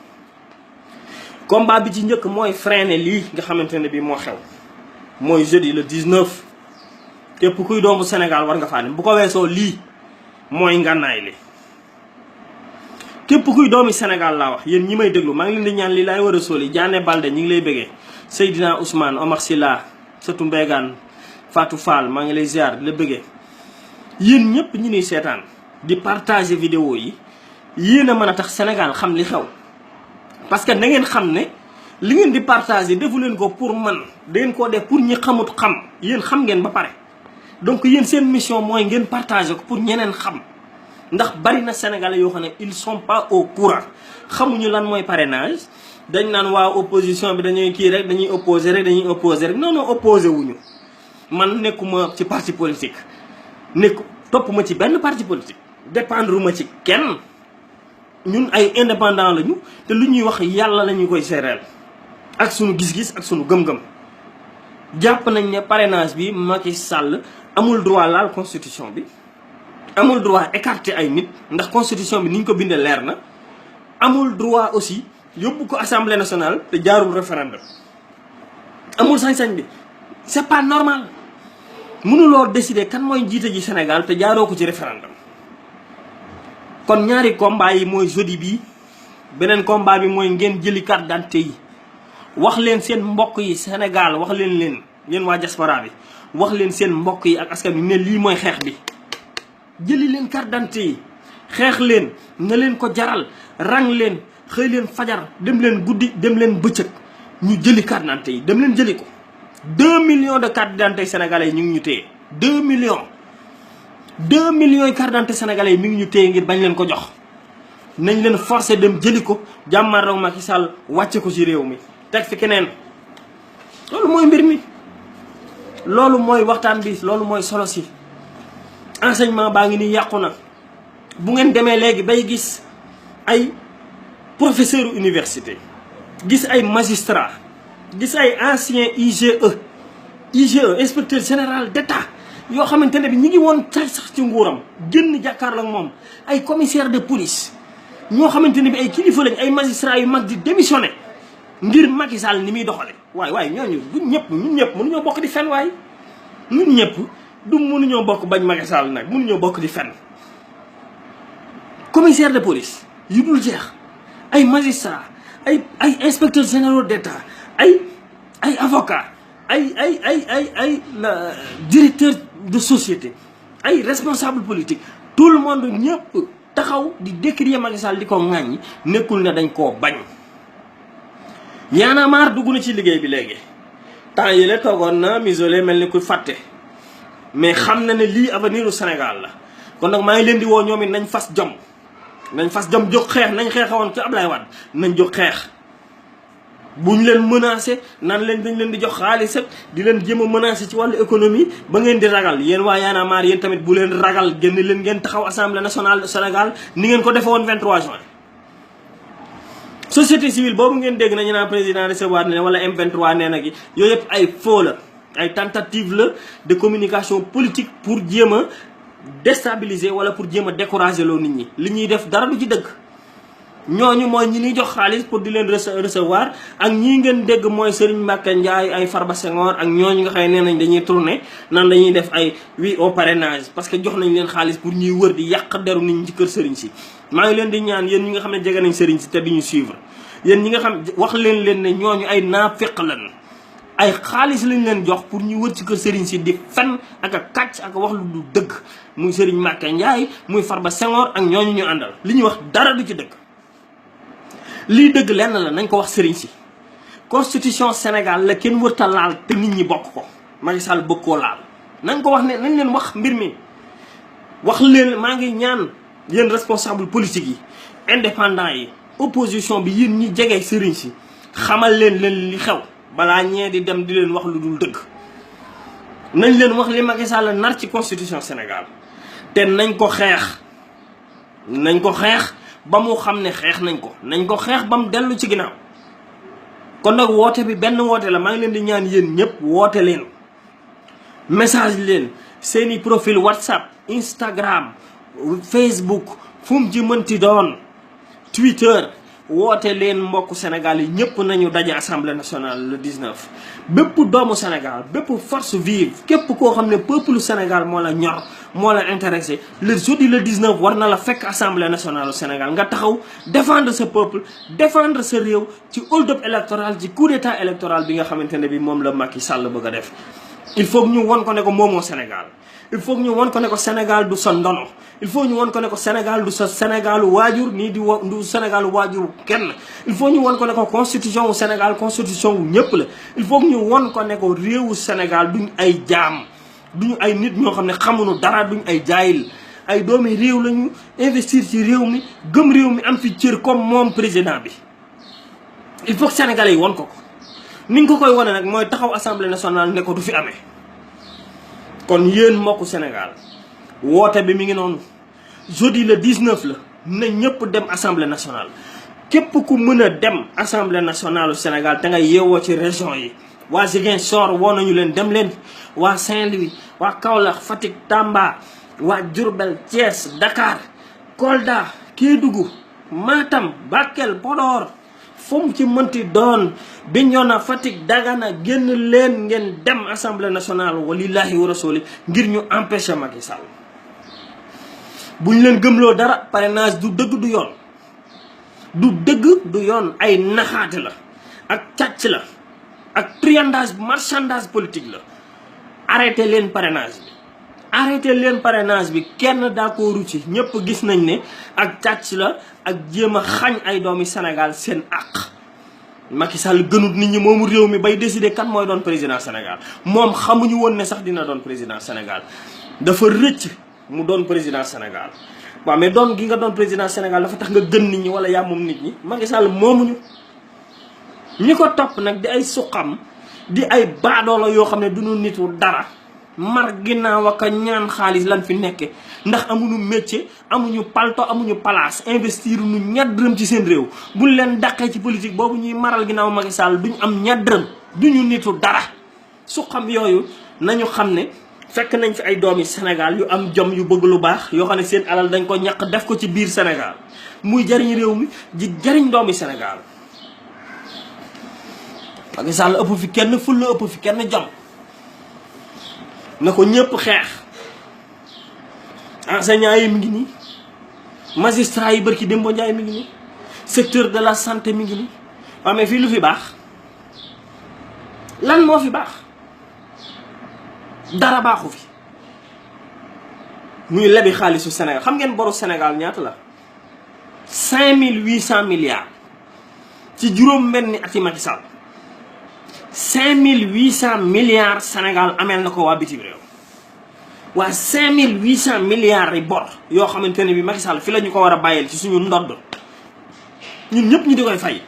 A: combat bi ci njëkk mooy freiner lii nga xamante ne bi moo xew mooy jeudi le 19 képp kuy doomu Sénégal war nga faa dem bu ko weesoo lii mooy ngànnaay li képp kuy doomi Sénégal laa wax yéen ñi may déglu maa ngi leen di ñaan li laay war a sóoli Diané Baldé ñi ngi lay bëggee Seydina Ousmane Omar Sylla Sëtu Mbégaan Fatou Fall maa ngi lay ziar di la bëggee yéen ñëpp ñu nuy seetaan di partager vidéo yi yéen a mën a tax Sénégal xam li xew parce que na ngeen xam ne li ngeen di partager defu leen ko pour man da ngeen koo def pour ñi xamut xam yéen xam ngeen ba pare donc yéen seen mission mooy ngeen partager ko pour ñeneen xam ndax bari na Sénégalais yoo xam ne ils sont pas au courant xamuñu lan mooy parrainage dañ naan waa opposition bi dañuy kii rek dañuy opposer rek non opposé wuñu man nekkuma ci parti politique topp ma ci benn parti politique dépendre ma ci kenn ñun ay indépendant lañu te lu ñuy wax yàlla la ñu koy seereel ak sunu gis-gis ak sunu gëm-gëm jàpp nañ ne parrainage bi Macky Sall amul droit laal constitution bi amul droit écarter ay nit ndax constitution bi ni ñu ko bindee leer na amul droit aussi yóbbu ko assemblée nationale te jaarul référendum amul sañ-sañ bi c'est pas normal mënuloo décider kan mooy njiite ji Sénégal te jaaroo ko ci référendum kon ñaari combat yi mooy jeudi bi beneen combat bi mooy ngeen jëli carte d'identité yi wax leen seen mbokk yi Sénégal wax leen yéen waa diaspora bi wax leen seen mbokk yi ak askan bi ne lii mooy xeex bi jëli leen carte d'identité yi xeex leen na leen ko jaral rang leen xëy leen fajar dem leen guddi dem leen bëccëg ñu jëli carte d'identité yi dem leen jëli ko 2 millions de carte d'identité sénégalais yi ñu ngi ñu téye 2 millions yi carte d'identité sénégalais yi mi ngi ñu téye ngir bañ leen ko jox nañ leen forcé dem jëli ko jàmmaarloo Macky Sall wàcce ko ci réew mi teg fi keneen loolu mooy mbir mi loolu mooy waxtaan bi loolu mooy solo si enseignement baa ngi nii yàqu na bu ngeen demee léegi bay gis ay professeur université gis ay magistrat gis ay ancien IGE inspecteur général d'État yoo xamante ne bi ñi ngi woon sax ci nguuram génn jàkkaarloo ak moom ay commissaire de police ñoo xamante ne bi ay kilifa lañ ay magistrat yu mag di démissionné ngir Macky Sall ni muy doxale waaye ñooñu ñun ñëpp mënuñoo bokk di fen waaye ñun ñëpp mënuñoo bokk bañ Macky Sall nag mënuñoo bokk di fen commissaire de police yu dul jeex ay magistrat ay inspecteurs généraux d'état ay avocat ay directeur de société ay responsable politique tout le monde ñëpp taxaw di décrier Macky Sall di ko ŋàññi nekkul ne dañ koo bañ. Y'en a marre dugg na ci liggéey bi léegi temps yële toogoon na misolé mel ni ku fàtte mais xam na ne lii avenir u Sénégal la kon nag maa ngi leen di woo ñoom it nañ fas jom jóg xeex nañ xeexawoon ci Ablaye Wade nañ jóg xeex. buñ leen menacé nan leen dañ leen di jox xaalis ak di leen jéem a menacé ci wàllu économie ba ngeen di ragal yéen waa Y'en a marre yéen tamit bu leen ragal génn leen ngeen taxaw assemblée nationale Sénégal ni ngeen ko defe woon 23 juin. société civile boobu ngeen dégg nañu naan président recevoir ne wala M23 nee na gi yooyu yëpp ay faux la ay tentative la de communication politique pour jéem a déstabiliser wala pour jéem a décourager loo nit ñi li ñuy def dara du ci dëgg. ñooñu mooy ñi ñuy jox xaalis pour di leen recevoir ak ñii ngeen dégg mooy Serigne Mbacké Ndiaye ay Farba Senghor ak ñooñu nga xam ne nee nañ dañuy tourner nan dañuy def ay oui au parrainage parce que jox nañ leen xaalis pour ñuy wër di yàq deru nit ñi ci kër Serigne si. maa ngi leen di ñaan yéen ñi nga xam ne jege nañ Serigne si te di ñu suivre yéen ñi nga xam wax leen ne ñooñu ay naafiq lan ay xaalis lañ leen jox pour ñu wër ci kër Serigne si di fen ak a kàcc ak wax lu du dëgg muy Serigne Mbacké Ndiaye muy Farba Senghor ak ñooñu ñu àndal li ñuy wax dara du ci dëgg. lii dëgg lenn la nañ ko wax sëriñ si constitution Sénégal la kenn wërta laal te nit ñi bokk ko Macky Sall bëgg koo laal nañ ko wax ne nañ leen wax mbir mi wax leen maa ngi ñaan yéen responsable politique yi indépendant yi opposition bi yéen ñi jege sëriñ si xamal leen li xew balaa ñee di dem di leen wax lu dul dëgg nañ leen wax li Macky Sall nar ci constitution Sénégal te nañ ko xeex ba mu xam ne xeex nañ ko xeex ba mu dellu ci ginnaaw kon nag woote bi benn woote la maa ngi leen di ñaan yéen ñëpp woote leen message leen seeni profil WhatsApp Instagram Facebook fu mu ci mënti doon Twitter woote leen mbokku Sénégal yi ñëpp nañu daje assemblée nationale le 19. bépp doomu Sénégal bépp force vive képp koo xam ne peuple Sénégal moo la ñor moo la intéressé le jeudi le 19 war na la fekk assemblée nationale au Sénégal nga taxaw défendre sa peuple défendre sa réew ci hold-up électoral ci coup d'état électoral bi nga xamante ne bi moom la Macky Sall bëgg a def. il faut que ñu won ko ne ko moomoo Sénégal il faut que ñu won ko ne ko Sénégal du sa ndono il faut ñu won ko ne ko Sénégal du sa Sénégalu waajur nii du Sénégalu waajur kenn il faut ñu won ko ne ko constitution wu Sénégal constitution wu ñëpp la il faut que ñu won ko ne ko réewu Sénégal duñ ay jaam duñu ay nit ñoo xam ne xamuñu dara duñ ay jaayil ay doomi réew lañu investir ci réew mi gëm réew mi am fi cër comme moom président bi il faut que sénégalais yi won ko ni nga ko koy wane nag mooy taxaw assemblée nationale ne ko du fi amee kon yéen mbokku Sénégal woote bi mi ngi noonu jeudi le 19 la na ñëpp dem assemblée nationale képp ku mën a dem assemblée nationale au Sénégal te nga yeewoo ci région yi waa Ziguinchor woo nañu leen dem leen waa Saint-Louis waa Kaolack Fatick Tamba waa Diourbel Thiès Dakar Kolda Kédougou Matam Bakel Podor fu mu ci mënti doon Bignona Fatick Dagana génn leen ngeen dem assemblée nationale walillahi wa rasuli ngir ñu empêcher Macky Sall buñ leen gëmloo dara parrainage du dëgg du yoon du dëgg du yoon ay naxaate la ak càcc la ak triandage marchandage politique la arrêté leen parrainage bi kenn d'accordu ci ñëpp gis nañ ne ak càcc la ak jéem a xañ ay doomi Sénégal seen àq Macky Sall gënut nit ñi moomu réew mi bay décider kan mooy doon président Sénégal moom xamuñu woon ne sax dina doon président Sénégal dafa rëcc mu doon président Sénégal waaw mais doon gi nga doon président Sénégal dafa tax nga gën nit ñi wala yaa moom nit ñi Macky Sall moomuñu ñi ko topp nag di ay suqam di ay baadoola yoo xam ne duñu nitu dara mar ginnaaw ak ñaan xaalis lan fi nekke ndax amuñu métier amuñu palto amuñu place investir nu ñett dërëm ci seen réew buñ leen dàqee ci politique boobu ñuy maral ginnaaw Macky Sall duñ am ñett dërëm duñu nitu dara suqam yooyu nañu xam ne fekk nañ fi ay doomi Sénégal yu am jom yu bëgg lu baax yoo xam ne seen alal dañ ko ñàq def ko ci biir Sénégal muy jariñ réew mi di jariñ doomi Sénégal Macky Sall ëpp fi kenn fulla ëpp fi kenn jom na ko ñëpp xeex enseignants yi mi ngi nii magistrat yi barki Dembo Ndiaye mi ngi nii secteur de la santé mi ngi nii waaw mais fii lu fi baax lan moo fi baax dara baaxu fi muy lebi xaalisu Sénégal xam ngeen boru Sénégal ñaata la 5800 milliards ci juróom benni ati Macky Sall 5800 milliards Sénégal ameel na ko waa bitim réew waa 5800 milliards yi bor yoo xamante ne bi Macky Sall fi la ñu ko war a bàyyil ci suñu ndodd ñun ñëpp ñu di koy fay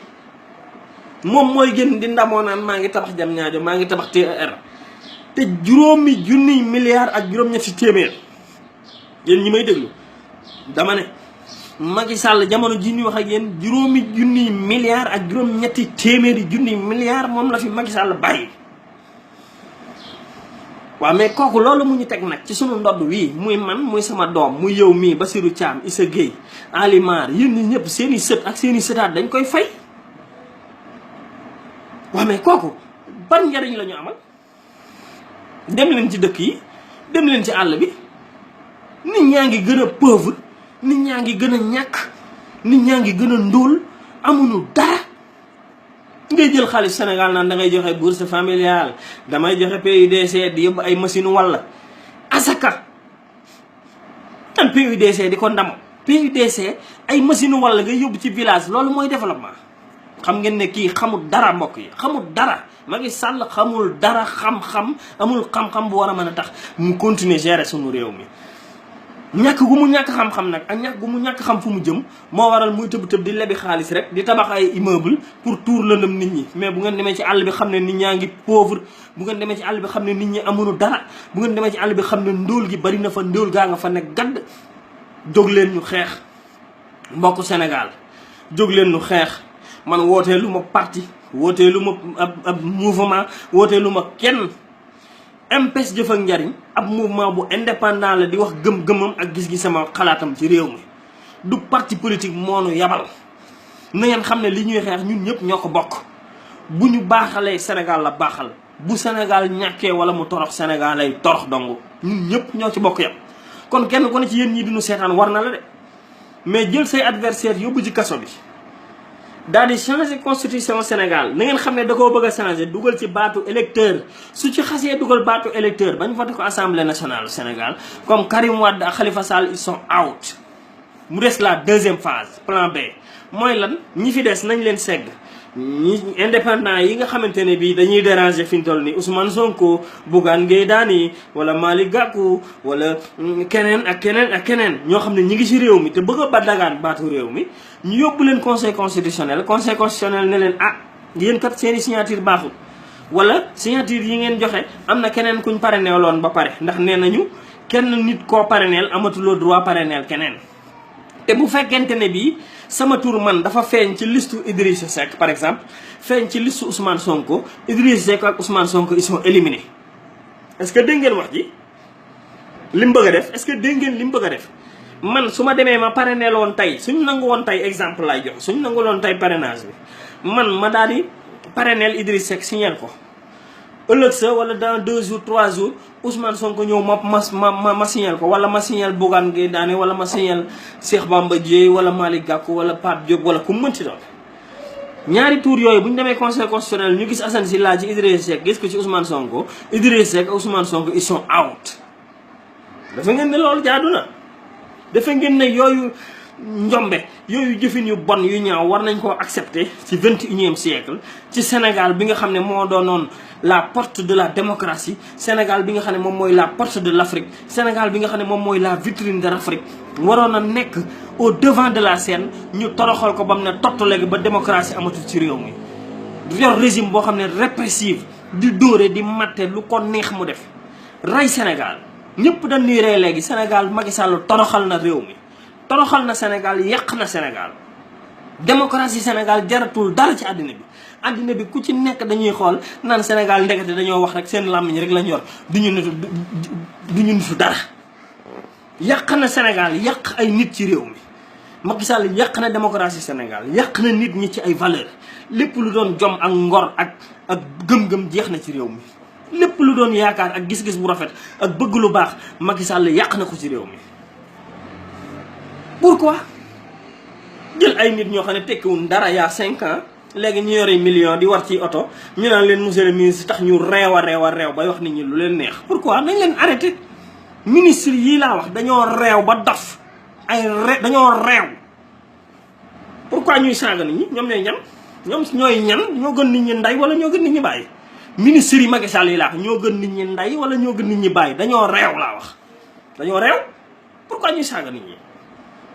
A: moom mooy gën di ndamoo naan maa ngi tabax jam ñaajo maa ngi tabax TER te juróomi junniy milliards ak juróom-ñetti téeméer yéen ñi may déglu dama ne Macky Sall jamono ji ñuy wax ak yéen juróomi junniy milliards ak juróom-ñetti téeméeri junniy milliards moom la fi Macky Sall bàyyi. waaw mais kooku loolu mu ñu teg nag ci sunu ndodd wii muy man muy sama doom muy yow mii Bassirou Thiam Issa Gueye Alimar yéen ñi ñëpp seen i sët ak seen i sëtaat dañ koy fay. waaw mais kooku ban njariñ la ñu amal dem leen ci dëkk yi dem leen ci àll bi nit ñaa ngi gën a pauvre nit ñaa ngi gën a ñàkk nit ñaa ngi gën a ndóol amuñu dara ngay jël xaalis Sénégal naan da ngay joxe bourse familiale damay joxe PUDC di yóbbu ay machine walla asaka tan PUDC di ko ndam PUDC ay machine walla ngay yóbbu ci village loolu mooy développement. xam ngeen ne kii xamul dara mbokk yi xamul dara Macky Sall xamul dara xam-xam amul xam-xam bu war a mën a tax mu continuer gérer sunu réew mi ñàkk gu mu ñàkk xam-xam nag ak ñàkk gu mu ñàkk xam fu mu jëm moo waral muy tëb-tëb di lebi xaalis rek di tabax ay immeuble pour tuur lëndëm nit ñi mais bu ngeen demee ci àll bi xam ne nit ñaa ngi pauvre bu ngeen demee ci àll bi xam ne nit ñi amuñu dara bu ngeen demee ci àll bi xam ne ndóol gi bari na fa ndóol gaa nga fa ne gadd jóg leen ñu xeex mbokk Sénégal jóg leen ñu xeex man wootee lu ma parti wootee lu ma ab mouvement wootee lu ma kenn MPES jëf ak njariñ ab mouvement bu indépendant la di wax gëm-gëmam ak gis-gisama xalaatam ci réew mi du parti politique moo nu yabal na ngeen xam ne li ñuy xeex ñun ñëpp ñoo ko bokk bu ñu baaxalee Sénégal la baaxal bu Sénégal ñàkkee wala mu torox Sénégal lay torox dong ñun ñëpp ñoo ci bokk yam kon kenn ku ne ci yéen ñii duñu seetaan war na la de mais jël say adversaire yóbbu ci kaso bi daal di changer constitution Sénégal na ngeen xam ne da koo bëgg a changer dugal ci baatu électeur su ci xasee dugal baatu électeur bañ voté ko assemblée nationale Sénégal comme Karim Wade ak Khalifa Sall ils sont out mu des la deuxième phase plan B mooy lan ñi fi des nañ leen segg ñi indépendant yi nga xamante ne bii dañuy déranger fi ñu toll nii Ousmane Sonko Bougane Gueye Dany wala Malick Gakou wala keneen ak keneen ak keneen ñoo xam ne ñi ngi ci réew mi te bëgg a badagaan baatu réew mi ñu yóbbu leen conseil constitutionnel ne leen ah yéen kat seeni signature baaxul wala signature yi ngeen joxe am na keneen kuñ parrainé loon ba pare ndax nee nañu kenn nit koo parrainel amatuloo droit parrainel keneen te bu fekkente ne bii sama tur man dafa feeñ ci liste Idrissa Seck par exemple feeñ ci liste Ousmane Sonko Idrissa Seck ak Ousmane Sonko ils sont éliminés est-ce que dégg ngeen wax ji li mu bëgg a def est-ce que dégg ngeen li mu bëgg a def man su ma demee ma parrainé woon tey suñu nangu woon tey exemple lay jox suñu nangu woon tey parrainage bi man ma daal di parrainel Idrissa Seck signal ko ëllëg sa wala dans 2 jours 3 jours Ousmane Sonko ñëw ma signal ko wala ma signal Bougane Gueye Dany wala ma signal Cheikh Bamba Dièye wala Malick Gakou wala Pape Diop wala ku mu mënti doon ñaari tour yooyu bu ñu demee conseil constitutionnel ñu gis Assane Sylla ci Idrissa Seck gis ko ci Ousmane Sonko Idrissa Seck ak Ousmane Sonko ils sont out dafa ngeen ne loolu jaadu na dafa ngeen ne yooyu njombe yooyu jëfin yu bon yu ñaaw war nañ koo accepter ci 21e siècle ci Sénégal bi nga xam ne moo doonoon la porte de la démocratie Sénégal bi nga xam ne moom mooy la porte de l'Afrique Sénégal bi nga xam ne moom mooy la vitrine de l'Afrique waroon a nekk au devant de la scène ñu toroxal ko ba mu ne tott léegi ba démocratie amatul ci réew mi yor régime boo xam ne répressive di dóore di matte lu ko neex mu def rey Sénégal ñëpp dañ ñuy rey léegi Sénégal Macky Sall toroxal na réew mi toroxal na Sénégal yàq na Sénégal démocratie Sénégal jaratul dara ci àddina bi ku ci nekk dañuy xool naan Sénégal ndekete dañoo wax rek seen làmmiñ rek lañ yor duñu nitu dara yàq na Sénégal yàq ay nit ci réew mi Macky Sall yàq na démocratie Sénégal yàq na nit ñi ci ay valeur lépp lu doon jom ak ngor ak gëm-gëm jeex na ci réew mi lépp lu doon yaakaar ak gis-gis bu rafet ak bëgg lu baax Macky Sall yàq na ko ci réew mi pourquoi jël ay nit ñoo xam ne tekkiwul dara yaa 5 ans léegi ñu yore million di war ci oto ñu naan leen monsieur le ministre tax ñu réew a réew bay wax nit ñi lu leen neex. pourquoi nañ leen arrêté ministre yii laa wax dañoo réew ba dof dañoo réew. pourquoi ñuy saaga nit ñi ñoom ñooy ñan ñoo gën nit ñi nday wala ñoo gën nit ñi bàyyi. ministre yi Macky Sall yi laa wax ñoo gën nit ñi nday wala ñoo gën nit ñi bàyyi dañoo réew laa wax dañoo réew. pourquoi ñuy saaga nit ñi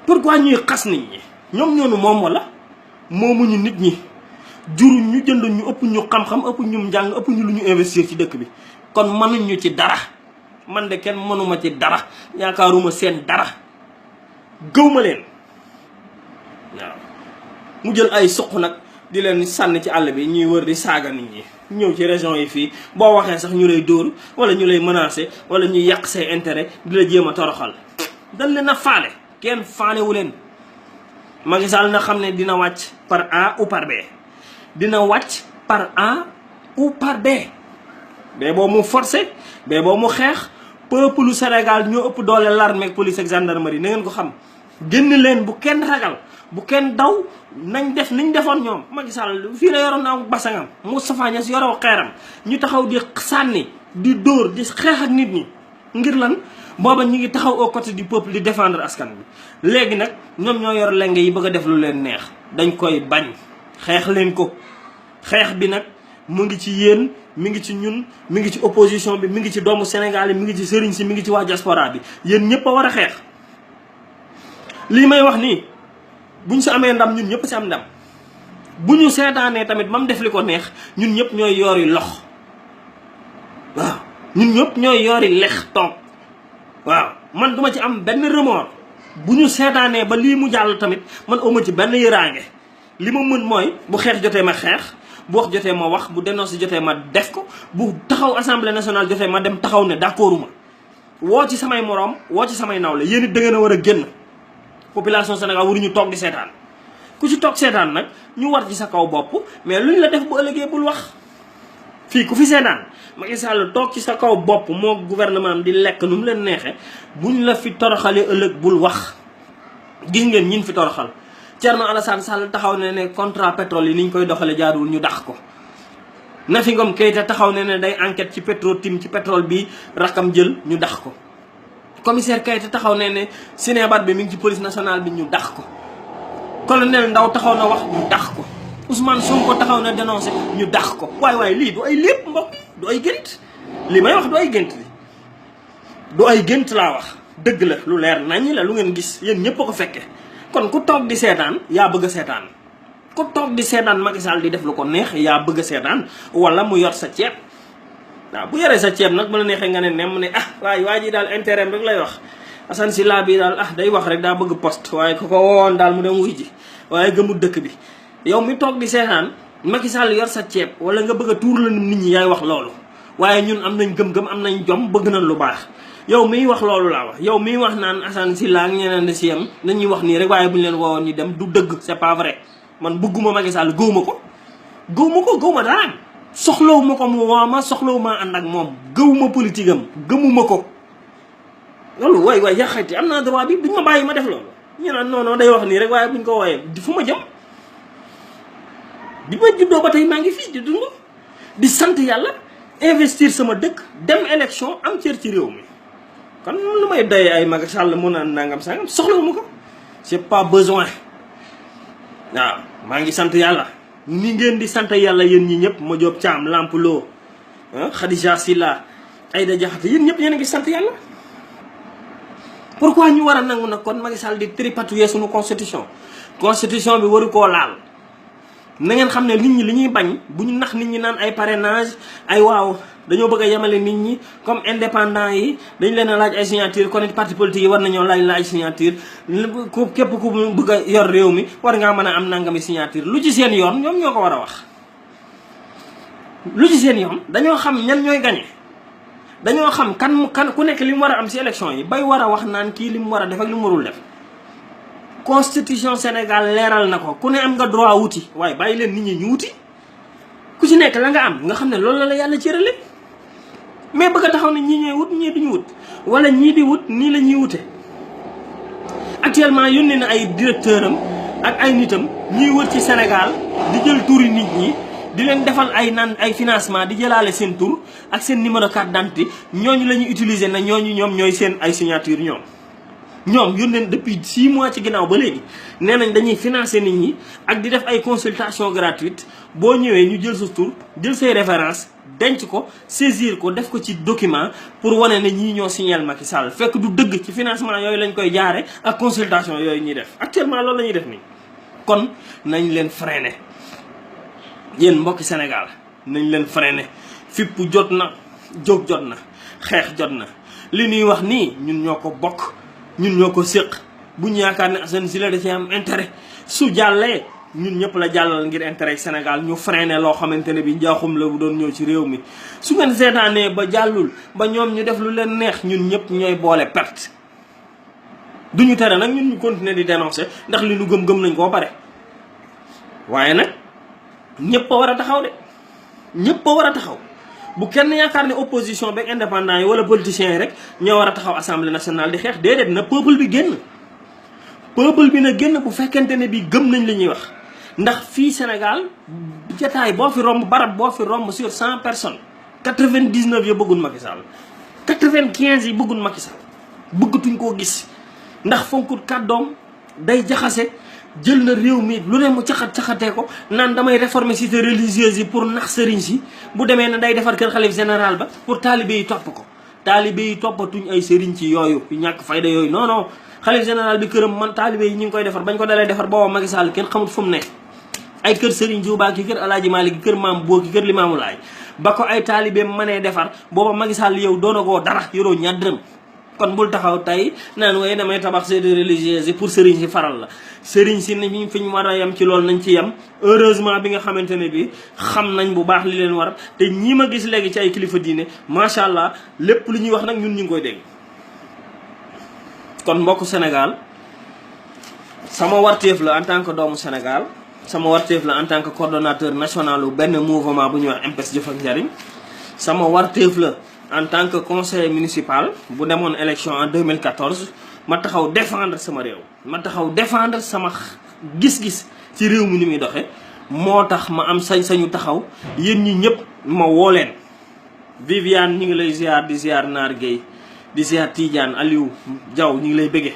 A: pourquoi ñuy xas nit ñi ñoom ñoonu moom wala moomuñu nit ñi juruñ ñu jënduñ ñu ëpp ñu xam-xam ëpp ñu njàng ëpp ñu lu ñu investir ci dëkk bi kon mënuñ ñu ci dara man de kenn mënuma ci dara yaakaaruma seen dara gëwma leen waaw mu jël ay suq nag di leen sànni ci àll bi ñuy wër di saaga nit ñi ñëw ci région yi fii boo waxee sax ñu lay dóor wala ñu lay menacer wala ñuy yàq say intérêt di la jéem a toroxal dañ leen a faale kenn faalewu leen. Macky Sall na xam ne dina wàcc par A ou par B dina wàcc par A ou par B bee boo mu forcé bee boo mu xeex peuple Sénégal ñoo ëpp doole l'armée police ak gendarmerie na ngeen ko xam génn leen bu kenn ragal bu kenn daw nañ def niñ defoon ñoom. Macky Sall fii la yoroon naa basangam Moustapha Niasse yoroo xeeram ñu taxaw di sànni di dóor di xeex ak nit ñi ngir lan booba ñu ngi taxaw au côté du peuple di défendre askan bi. léegi nag ñoom ñoo yor lenge yi bëgg a def lu leen neex dañ koy bañ xeex leen ko xeex bi nag mu ngi ci yéen mi ngi ci ñun mi ngi ci opposition bi mi ngi ci doomu Sénégal yi mi ngi ci sëriñ si mi ngi ci waa diaspora bi yéen ñëpp a war a xeex. lii may wax nii buñ si amee ndam ñun ñëpp si am ndam bu ñu seetaanee tamit mam def li ko neex ñun ñëpp ñooy yoori lox waaw ñun ñëpp ñooy yoori lex toog waaw man duma ci am benn remords. bu ñu seetaanee ba lii mu jàll tamit man awma ci benn yëraange li ma mën mooy bu xeex jotee ma xeex bu wax jotee ma wax bu dénoncé jotee ma def ko bu taxaw assemblée nationale jotee ma dem taxaw ne d'accorduma woo ci samay moroom woo ci samay nawle yéen it da ngeen a war a génn population Sénégal waruñu toog di seetaan ku ci toog seetaan nag ñu war ci sa kaw bopp mais luñ la def bu ëllëgee bul wax fii ku fi seetaan Macky Sall toog ci sa kaw bopp moo gouvernement am di lekk nu mu leen neexee buñ la fi toroxalee ëllëg bul wax. gis ngeen ñin fi toroxal Thierno Alassane Sall taxaw ne contrat pétrole yi ni ñu koy doxalee jaaduwul ñu dax ko. Nafi Ngom Keïta taxaw ne day enquête ci Petro-Tim ci pétrole bi rakam jël ñu dax ko. commissaire Keïta taxaw ne Sinébar bi mi ngi ci police nationale bi ñu dax ko. colonel Ndaw taxaw na wax ñu dax ko. Ousmane Sonko taxaw na dénoncé ñu dax ko waaye lii du ay lépp mbokk du ay gént li may wax du ay gént du ay gént laa wax dëgg la lu leer naññ la lu ngeen gis yéen ñëpp a ko fekke kon ku toog di seetaan yaa bëgg a seetaan ku toog di seetaan Macky Sall di def lu ko neex yaa bëgg a seetaan wala mu yor sa ceeb waaw bu yoree sa ceeb nag bu la neexee nga ne nem ne waaye waa ji daal intérêt rek lay wax Assane Sylla bi daal day wax rek daa bëgg poste waaye ku ko woowoon daal mu dem wuy ji waaye gëmul dëkk bi yow mi toog di seetaan Macky Sall yor sa ceeb wala nga bëgg a tuur la nit ñi yaay wax loolu waaye ñun am nañ gëm-gëm am nañ jom bëgg nañ lu baax yow miy wax loolu laa wax yow miy wax naan Assane Sylla ak ñeneen di si yem dañuy wax nii rek waaye bu ñu leen woowoon ñu dem du dëgg c'est pas vrai man bëgguma Macky Sall gëwma ko gëwma dara soxlawuma ko mu woo ma soxlawuma ànd ak moom gëwuma politique am gëmuma ko loolu waay yaxati am naa droit bi duñ ma bàyyi ma def loolu ñu naan non day wax nii rek waaye buñ ko wooyee di fu ma jëm bi ma juddoo ba tey maa ngi fii di dund di sant yàlla investir sama dëkk dem élection am cër ci réew mi kon lu may doy ay Macky Sall mu naan nangam sangam soxlawuma ko c'est pas besoin waaw maa ngi sant yàlla ni ngeen di sant yàlla yéen ñi ñëpp ma Diop Thiam Lamp Lo Khadija Sylla Aïda Diakhaté yéen ñëpp yéen a ngi sant yàlla pourquoi ñu war a nangu nag kon Macky Sall di tripatouiller suñu constitution bi waru koo laal na ngeen xam ne nit ñi li ñuy bañ bu ñu nax nit ñi naan ay parrainage ay waaw dañoo bëgg a yemale nit ñi comme indépendant yi dañ leen a laaj ay signature kon it parti politique yi war nañoo laaj signature ku képp ku bëgg a yor réew mi war ngaa mën a am nangami signature lu ci seen yoon ñoom ñoo ko war a wax lu ci seen yoon dañoo xam ñan ñooy gañe dañoo xam kan ku nekk li mu war a am si élection yi bay war a wax naan kii li mu war a def ak li mu warul def constitution Sénégal leeral na ko ku ne am nga droit wuti waaye bàyyi leen nit ñi ñu wuti ku ci nekk la nga am nga xam ne loolu la yàlla cërale mais bëgg a taxaw ne ñii ñooy wut ñii duñu wut wala ñii di wut nii la ñuy wute actuellement yónnee na ay directeur am ak ay nitam ñuy wër ci Sénégal di jël turi nit ñi di leen defal ay financement di jëlaale seen tur ak seen numéro carte d'identité ñooñu la ñuy utiliser na ñooñu ñoom ñooy seen ay signature ñoom yónneen depuis 6 mois ci ginnaaw ba léegi nee nañ dañuy financer nit ñi ak di def ay consultation gratuite boo ñëwee ñu jël sa tur jël say référence denc ko saisir ko def ko ci document pour wane ne ñii ñoo signal Macky Sall fekk du dëgg ci financement yooyu lañ koy jaare ak consultation yooyu ñuy def actuellement loolu la ñuy def nii. kon nañ leen freiner yéen mbokki Sénégal nañ leen freiner fipp jot na jóg jot na xeex jot na li ñuy wax nii ñun ñoo ko bokk ñun ñoo ko séq bu ñu yaakaar ne Assane Sylla da ci am intérêt su jàllee ñun ñëpp la jàllal ngir intérêt Sénégal ñu freiné loo xamante ne bi njaaxum la bu doon ñëw ci réew mi su ngeen seetaanee ba jàllul ba ñoom ñu def lu leen neex ñun ñëpp ñooy boole perte duñu tere nag ñun ñu continuer di dénoncer ndax li ñu gëm nañ koo pare waaye nag ñëpp a war a taxaw de ñëpp a war a taxaw bu kenn yaakaar ne opposition beeg indépendant yi wala politiciens yi rek ñoo war a taxaw assemblée nationale di xeex déedéet na peuple bi génn peuple bi na génn bu fekkente ne bi gëm nañ li ñuy wax ndax fii Sénégal jataay boo fi romb barab boo fi romb sur 100 personnes 99 yi bëggun Macky Sall 95 yi bëggun Macky Sall bëggatuñ koo gis ndax fonkut kàddoom day jaxase jël na réew mi lu ne mu caxatee ko naan damay réformer cité religieuse yi pour nax sëriñ si bu demee ne day defar kër xalif général ba pour taalibe yi topp ko taalibe yi toppatuñ ay sëriñ ci yooyu yu ñàkk fayda yooyu non non xalif général bi këram man taalibe yi ñu ngi koy defar bañ ko dalee defar booba Macky Sall kenn xamut fu mu ne ay kër Serigne Touba ki kër Alaaji Maalik ki kër Maam Boo ki kër Limaamu Laay ba ko ay taalibeem mënee defar booba Macky Sall yow doonagoo dara yoroo ñaar dërëm kon bul taxaw tey naan waaye damay tabax cité religieuse yi pour Serigne si faral la Serigne si ni fi ñu war a yem ci loolu nañ ci yem heureusement bi nga xamante ne bi xam nañ bu baax li leen war te ñii ma gis léegi ci ay kilifa diine macha allah lépp lu ñuy wax nag ñun ñu ngi koy dégg. kon mbokku Sénégal sama warteef la en tant que doomu Sénégal sama warteef la en tant que coordonnateur national u benn mouvement bu ñuy wax MPES Jëf ak Njariñ sama warteef la en tant que conseiller municipal bu demoon élection en 2014 ma taxaw défendre sama réew ma taxaw défendre sama gis-gis ci réew mi ni muy doxe moo tax ma am sañ-sañu taxaw yéen ñi ñëpp ma woo leen Viviane ñi ngi lay ziar di ziar Naar Gueye di ziar Tidiane Aliou Diaw ñi ngi lay bëgge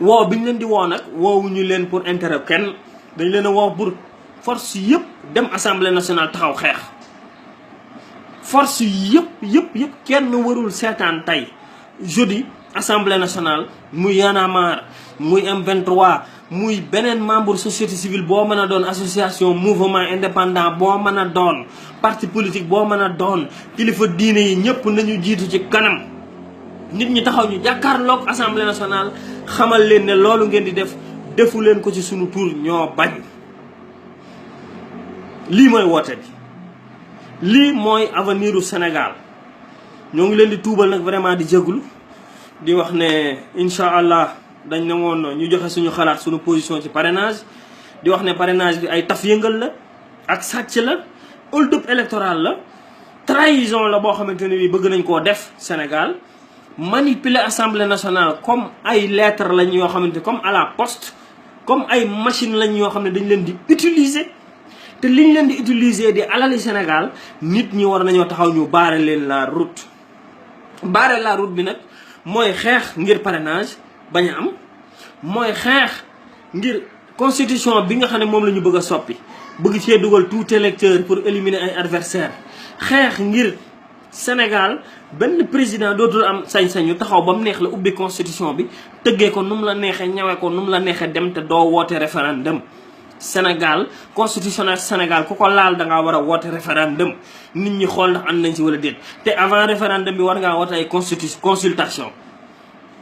A: woo bi ñu leen di woo nag woowuñu leen pour intérêt kenn dañ leen a woo pour force yëpp dem assemblée nationale taxaw xeex force yëpp kenn warul seetaan tey jeudi assemblée nationale muy Y'en a marre muy M23 muy beneen membre société civile boo mën a doon association mouvement indépendant boo mën a doon parti politique boo mën a doon kilifa diine yi ñëpp nañu jiitu ci kanam nit ñi taxaw ñu jàkkaarloog assemblée nationale xamal leen ne loolu ngeen di def defu leen ko ci sunu tur ñoo bañ lii mooy woote bi lii mooy avenir u Sénégal ñoo ngi leen di tuubal nag vraiment di jégalu di wax ne incha allah dañ ne woon ñu joxe suñu xalaat suñu position ci parrainage di wax ne parrainage bi ay taf yëngal la ak sàcc la hold-up électoral la trahison la boo xamante ne bi bëgg nañ koo def Sénégal manipuler assemblée nationale comme ay lettres lañ yoo xamante comme à la poste comme ay machine lañ yoo xam ne dañ leen di utiliser te liñ leen di utiliser di alali Sénégal nit ñi war nañoo taxaw ñu barrer leen la route barrer la route bi nag mooy xeex ngir parrainage bañ a am mooy xeex ngir constitution bi nga xam ne moom la ñu bëgg a soppi bëgg cee dugal tout électeur pour éliminer ay adversaires xeex ngir Sénégal benn président dootul am sañ-sañu taxaw ba mu neex la ubbi constitution bi tëggee ko nu mu la neexee ñawee ko nu mu la neexee dem te doo woote référendum Sénégal constitutionnel Sénégal ku ko laal da ngaa war a woote référendum nit ñi xool ndax ànd nañ ci wala déet te avant référendum bi war ngaa woote ay consultation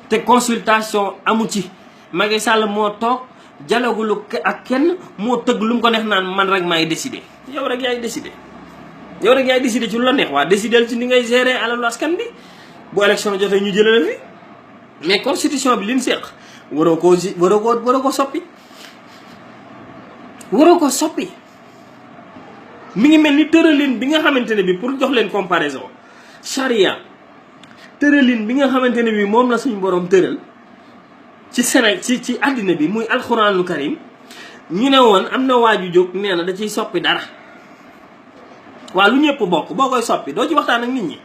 A: te consultation amu ci Macky Sall moo toog dialogulu ak kenn moo tëgg lu mu ko neex naan man rek maay décider yow rek yaay décider yow rek yaay décider ci lu la neex waa décider ci ni ngay gérer alalu askan bi bu élection jotee ñu jëlee la fi mais constitution bi li mu seq waroo ko soppi waroo ko soppi mi ngi mel ni tëralin bi nga xamante ne bi pour jox leen comparaison charia tëralin bi nga xamante ne bi moom la suñu borom tëral ci Sénégal ci àddina bi muy alxuraanul karim ñu ne woon am na waaju jóg nee na da ciy soppi dara waa lu ñëpp bokk boo koy soppi doo ci waxtaan ak nit ñi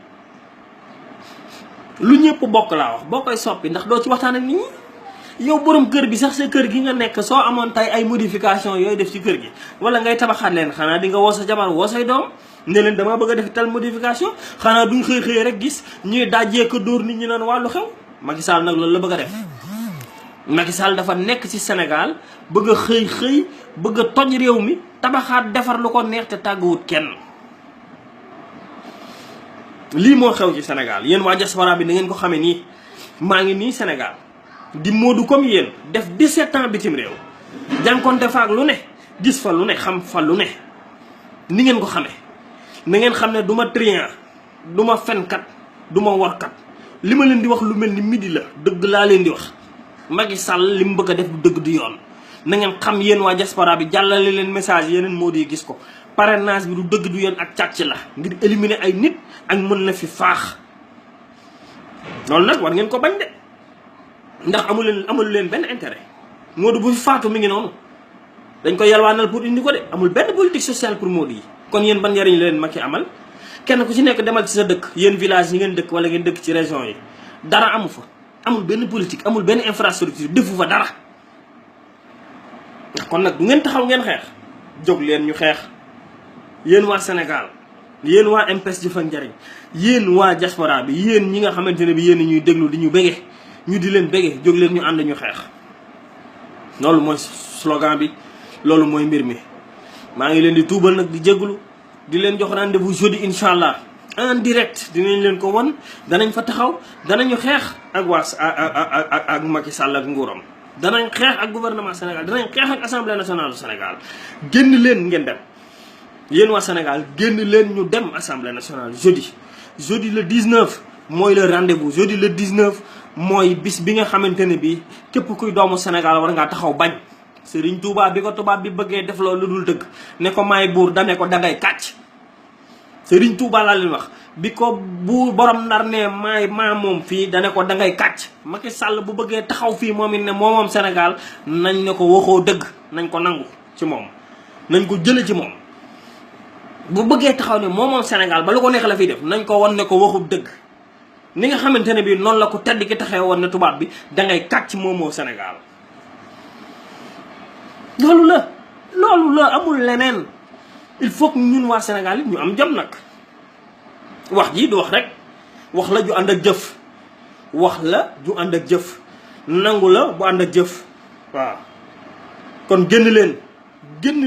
A: lu ñëpp bokk laa wax boo koy soppi ndax doo ci waxtaan ak nit ñi yow borom kër bi sax sa kër gi nga nekk soo amoon tey ay modification yooyu def ci kër gi wala ngay tabaxaat leen xanaa di nga woo sa jabar woo say doom ne leen damaa bëgg a def tal modification xanaa duñ xëy rek gis ñuy dajjee ko dóor nit ñi naan wàllu xew Macky Sall nag loolu la bëgg a def Macky Sall dafa nekk ci Sénégal bëgg a xëy bëgg a toj réew mi tabaxaat defar lu ko neex te tàgguwut kenn lii moo xew ci Sénégal yéen waa diaspora bi da ngeen ko xamee nii maa ngi nii Sénégal di moodu comme yéen def 17 ans bitim réew jànkoonte fa ak lu ne gis fa lu ne xam fa lu ne ni ngeen ko xamee na ngeen xam ne du ma trian du ma fenkat du ma warkat li ma leen di wax lu mel ni midi la dëgg laa leen di wax Macky Sall li mu bëgg a def du dëgg du yoon na ngeen xam yéen waa diaspora bi jàllale leen message yeneen moodu yi gis ko parrainage bi du dëgg du yoon ak càcc la ngir éliminer ay nit ak mën na fi faax loolu nag war ngeen ko bañ de ndax amul leen benn intérêt Modou bu fi faatu mi ngi noonu dañ ko yalwaanal pour indi ko de amul benn politique sociale pour Modou yi kon yéen ban njariñ la leen Macky amal kenn ku ci nekk demal ci sa dëkk yéen village yi ngeen dëkk wala ngeen dëkk ci région yi dara amu fa amul benn politique amul benn infrastructure defu fa dara kon nag du ngeen taxaw ngeen xeex jóg leen ñu xeex yéen waa Sénégal yéen waa MPES Jëf ak Njariñ yéen waa diaspora bi yéen ñi nga xamante ne bi yéen ñuy déglu di ñu bége ñu di leen bége jóg leen ñu ànd ñu xeex loolu mooy slogan bi loolu mooy mbir mi maa ngi leen di tuubal nag di jégalu di leen jox rendez-vous jeudi incha allah en direct dinañ leen ko won danañ fa taxaw danañu xeex ak waa ak Macky Sall ak nguuram danañ xeex ak gouvernement Sénégal danañ xeex ak assemblée nationale du Sénégal génn leen ngeen dem yéen waa Sénégal génn leen ñu dem assemblée nationale jeudi le 19 mooy le rendez-vous jeudi le 19 mooy bis bi nga xamante ne bii képp kuy doomu Sénégal war ngaa taxaw bañ Serigne Touba bi ko tubaab bi bëggee def loolu lu dul dëgg ne ko maay buur dane ko dangay kàcc Serigne Touba laa leen wax bi ko bu borom ndar ne maa moom fii dane ko dangay kàcc Macky Sall bu bëggee taxaw fii moom it ne moom Sénégal nañ ne ko waxoo dëgg nañ ko nangu ci moom nañ ko jële ci moom bu bëggee taxaw ne moom Sénégal ba lu ko neex la fiy def nañ ko wan ne ko waxub dëgg ni nga xamante ne bii noonu la ko tedd ki taxee woon ne tubaab bi dangay kàcc moomoo Sénégal loolu la amul leneen il faut que ñun waa Sénégal yi ñu am jom nag wax ji du wax rek wax la ju ànd ak jëf wax la ju ànd ak jëf nangu la bu ànd ak jëf waaw kon génn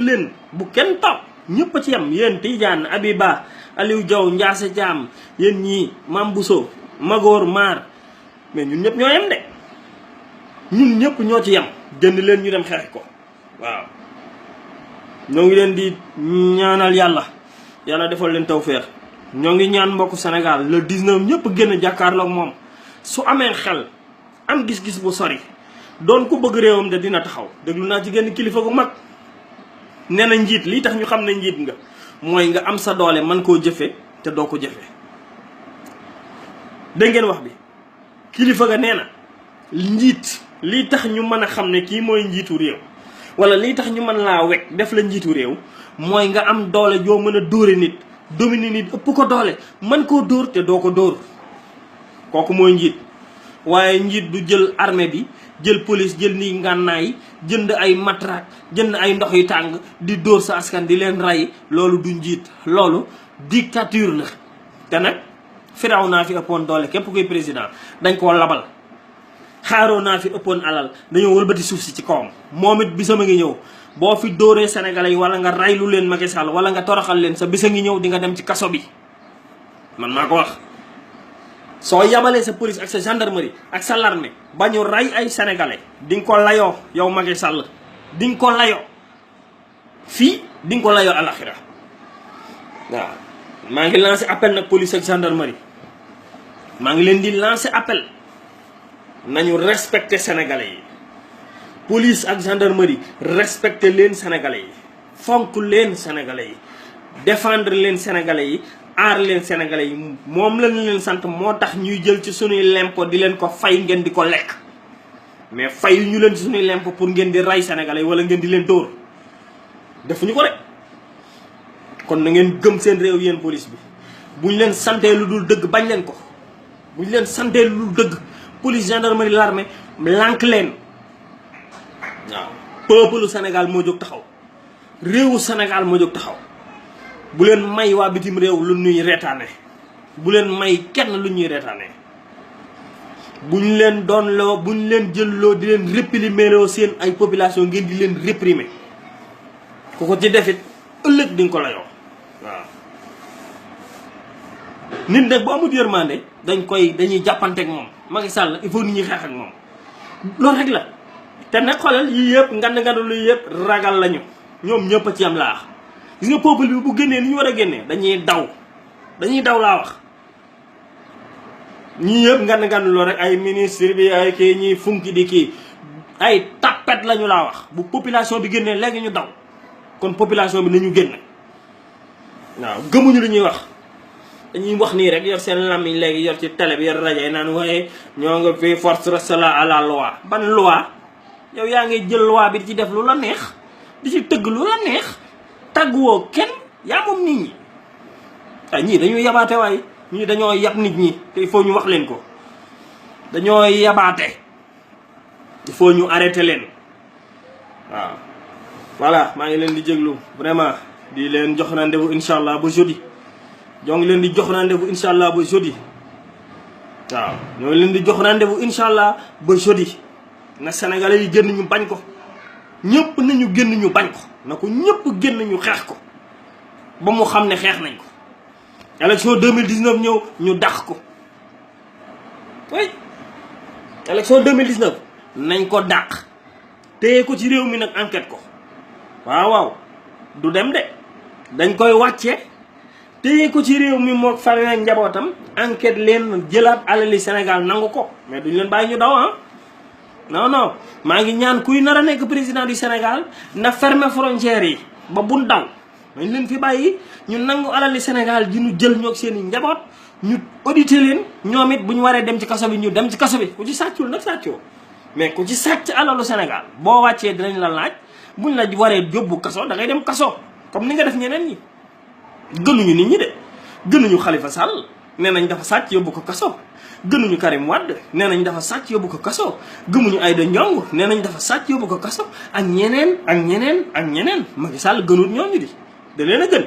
A: leen bu kenn toog ñëpp a ci yam yéen Tidiane Abiba Aliou Diaw Ndiasse Thiam yéen ñii Mame Bousso Magor Maar mais ñun ñëpp ñoo yem de ñun ñëpp ñoo ci yem génn leen ñu dem xeex ko waaw ñoo ngi leen di ñaanal yàlla defal leen tawfeex ñoo ngi ñaan mbokku Sénégal le 19 ñëpp génn jàkkaarloog moom su amee xel am gis-gis bu sori doon ku bëgg réewam de dina taxaw déglu naa ci genn kilifa gu mag nee na njiit lii tax ñu xam ne njiit nga mooy nga am sa doole man koo jëfe te doo ko jëfe dégg ngeen wax bi kilifa ga nee na njiit lii tax ñu mën a xam ne kii mooy njiitu réew wala lii tax ñu mën laa wekk def la njiitu réew mooy nga am doole joo mën a dóore nit dominer nit ëpp ko doole man koo dóor te doo ko dóor kooku mooy njiit waaye njiit du jël armée bi jël police jël ni ngànnaay jënd ay matraque jënd ay ndox yu tàng di dóor sa askan di leen rey loolu du njiit loolu dictature la te nag firaw naa fi ëppoon doole képp kuy président dañ koo labal xaaroo naa fi ëppoon alal dañoo wëlbati suuf si ci kawam moom it bisam a ngi ñëw boo fi dóoree sénégalais yi wala nga raylu leen Macky Sall wala nga toroxal leen sa bisa ngi ñëw di nga dem ci kaso bi man maa ko wax soo yabalee sa police ak sa gendarmerie ak sa l'armée ba ñu ray ay sénégalais di nga ko layoo yow Macky Sall di nga ko layoo fii di nga ko layoo alaxira waaw maa ngi lancé appel nag police ak gendarmerie maa ngi leen di lancé appel nañu respecté sénégalais yi police ak gendarmerie respecté leen sénégalais yi fonk leen sénégalais yi défendre leen sénégalais yi aar leen sénégalais yi moom lañ leen sant moo tax ñuy jël ci sunuy lempo di leen ko fay ngeen di ko lekk mais fayu ñu leen ci sunuy lempo pour ngeen di rey sénégalais yi wala ngeen di leen dóor defuñu ko rek. kon na ngeen gëm seen réew yéen police bi buñ leen santee lu dul dëgg bañ leen ko buñ leen santee lu dul dëgg police gendarmerie l'armée lànk leen waaw. peuple Sénégal moo jóg taxaw réewu Sénégal moo jóg taxaw bu leen may waa bitim réew lu ñuy reetaane bu leen may kenn lu ñuy reetaane buñ leen doon loo buñ leen jëlloo di leen réprimer seen ay population ngeen di leen réprimer ku ko ci defit ëllëg di nga ko layoo waaw. nit nag bu amul yërmande dañuy jàppanteeg moom Macky Sall il faut nit ñi xeex ak moom loolu rek la. te nag xoolal yii yëpp ngand lu yëpp ragal lañu ñoom ñëpp a ci am laa gis nga peuple bi bu génnee ni ñu war a génnee dañuy daw laa wax. ñii yëpp ngand loo rek ay ministre bi ay kii ñii funki di kii ay tapet lañu laa wax bu population bi génnee léegi ñu daw kon population bi nañu génn waaw gëmuñu lu ñuy wax dañuy wax nii rek yor seen làmmiñ léegi yor ci télé bi yor rajo yi naan waaye ñoo nga fi force reste à la loi ban loi yow yaa ngi jël loi bi di ci def lu la neex di ci tëgg lu la neex tàgguwoo kenn yaa moom nit ñi ay ñii dañuy yabaate waaye ñii dañoo yab nit ñi te il faut ñu wax leen ko dañoo yabaate il faut ñu arrêté leen waaw. voilà maa ngi leen di jéglu vraiment di leen jox rendez-vous incha allah ba jeudi ñoo ngi leen di jox rendez-vous incha allah ba jeudi waaw ñoo ngi leen di jox rendez-vous incha allah ba jeudi na Sénégalais yi génn ñu bañ ko ñëpp nañu génn ñu bañ ko na ko ñëpp génn ñu xeex ko ba mu xam ne xeex nañ ko. élection 2019 ñëw ñu dàq ko oui élection 2019 nañ ko dàq téye ko ci réew mi nag enquête ko waaw du dem de dañ koy wàcce téye ko ci réew mi moo famille njabootam enquête leen jëlaat alali Sénégal nangu ko mais duñ leen bàyyi ñu daw ah. non maa ngi ñaan kuy nar a nekk président du Sénégal na fermer frontières yi ba bun daw dañ leen fi bàyyi ñu nangu alali Sénégal ji ñu jël ñoog seen i njaboot ñu audité leen ñoom it bu ñu waree dem ci kaso bi ñu dem ci kaso bi ku ci sàccul nag sàccoo mais ku ci sàcc alalu Sénégal boo wàccee dinañ la laaj buñ la waree yóbbu kaso da ngay dem kaso comme ni nga def ñeneen ñi. gënuñu nit ñi de gënuñu Khalifa Sall nee nañ dafa sàcc yóbbu ko kaso gënuñu Karim Wade nee nañ dafa sàcc yóbbu ko kaso gëmuñu Aïda Ndiongue nee nañ dafa sàcc yóbbu ko kaso ak ñeneen ak ñeneen ak ñeneen Macky Sall gënut ñooñu di da leen a gën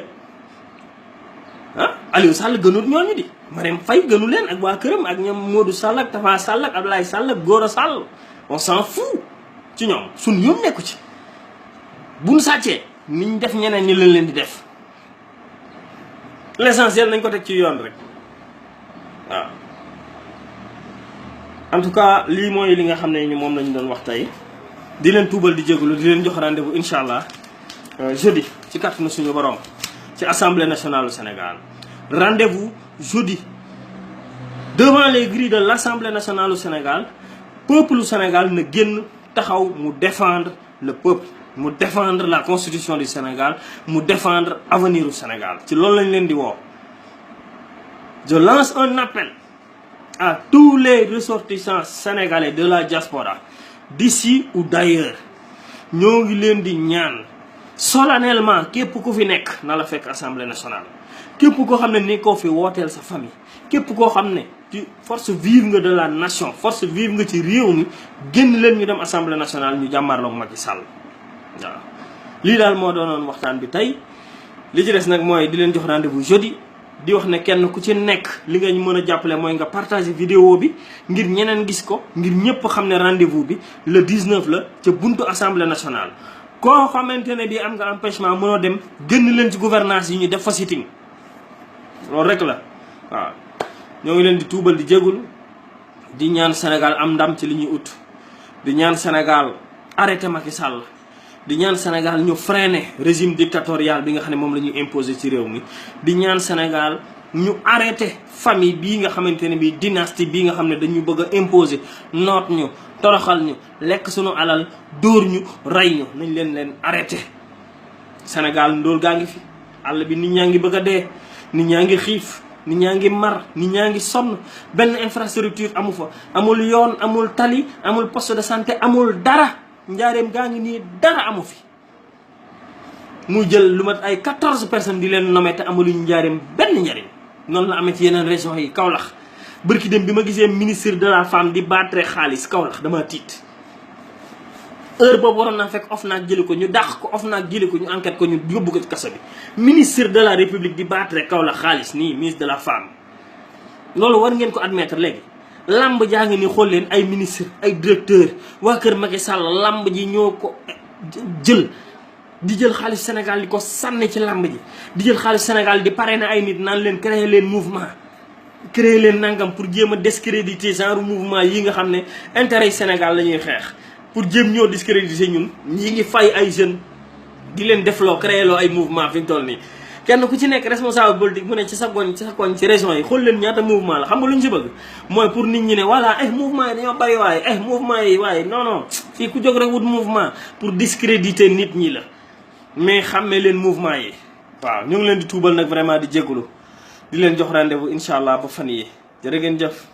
A: ah Aliou Sall gënut ñooñu di Marème Faye gënu leen ak waa këram ak ñoom Modou Sall ak Tafa Sall ak Abdoulaye Sall ak Gora Sall on s'en fout ci ñoom suñ yoon nekku ci buñ sàccee niñ def ñeneen ñi leen di def l'essentiel nañ ko teg ci yoon rek waaw. en tout cas lii mooy li nga xam ne moom lañu doon wax tey di leen tuubal di jégalu di leen jox rendez-vous incha allah jeudi ci kàttanu suñu borom ci assemblée nationale du Sénégal. rendez-vous jeudi devant les grilles de l'assemblée nationale du Sénégal peuple du Sénégal na génn taxaw mu défendre le peuple mu défendre la constitution du Sénégal mu défendre avenir du Sénégal ci loolu lañ leen di woo. je lance un appel à tous les ressortissants sénégalais de la diaspora d'ici ou d'ailleurs ñoo ngi leen di ñaan solennellement képp ku fi nekk na la fekk assemblée nationale. képp koo xam ne nekkoo fi wooteel sa famille képp koo xam ne ci force vive nga de la nation force vive nga ci réew mi génn leen ñu dem assemblée nationale ñu jàmmarloog Macky Sall waaw. lii daal moo doonoon waxtaan bi tey li ci des nag mooy di leen jox rendez-vous jeudi di wax ne kenn ku ci nekk li nga mën a jàppale mooy nga partager vidéo bi ngir ñeneen gis ko ngir ñëpp xam ne rendez-vous bi le 19 la ca buntu assemblée nationale. koo xamante ne bii am nga empêchement mënoo dem génn leen ci gouvernance yi ñu def fa sitting loolu rek la waaw. ñoo ngi leen di tuubal di jégul di ñaan Sénégal am ndam ci li ñuy ut di ñaan Sénégal arrêté Macky Sall di ñaan Sénégal ñu freiner régime dictatorial bi nga xam ne moom la ñuy imposer ci réew mi di ñaan Sénégal ñu arrêté famille bii nga xamante ne bii dynastie bii nga xam ne dañu bëgg a imposer noot ñu toroxal ñu lekk suñu alal dóor ñu rey ñu nañ leen arrêté. Sénégal ndóol gaa ngi fi àll bi nit ñaa ngi bëgg a dee nit ñaa ngi xiif nit ñaa ngi mar nit ñaa ngi sonn benn infrastructure amu fa amul yoon amul tali amul poste de santé amul dara njaareem gaa ngi nii dara amu fi mu jël lu mat ay 14 personnes di leen nommé te amaluñu njaareem benn njariñ. noonu la amee ci yeneen régions yi. Kaolack bërki dem bi ma gisee ministre de la femme di battre xaalis Kaolack dama tiit. heure boobu waroon naa fekk OFNAC jëli ko ñu dàq ko OFNAC jëli ko ñu enquête ko ñu yóbbu ko ci kaso bi. ministre de la république di battre Kaolack xaalis nii ministre de la femme. loolu war ngeen ko admettre léegi. lamb jaa ngi ni xool leen ay ministre ay directeur waa kër Macky Sall lamb ji ñoo ko jël. di jël xaalis Sénégal di ko sànni ci lamb ji di jël xaalis Sénégal di parrainer ay nit naan leen créer leen mouvement créer leen nangam pour jéem a discréditer genre mouvement yi nga xam ne intérêt yi Sénégal la ñuy xeex pour jéem ñoo discréditer ñun ñi ngi fay ay jeunes di leen defloo créer loo ay mouvement fi mu toll nii kenn ku ci nekk responsable politique mu ne ci sa koñ ci région yi xool leen ñaata mouvement la xam nga lu ñu ci bëgg mooy pour nit ñi ne voilà mouvement yi dañoo bari waaye mouvement yi waaye non fii ku jóg rek wut mouvement pour discréditer nit ñi la mais xàmmee leen mouvement yi. waaw ñu ngi leen di tuubal nag vraiment di jégalu di leen jox rendez-vous incha allah ba fan yi jërë ngeen jëf.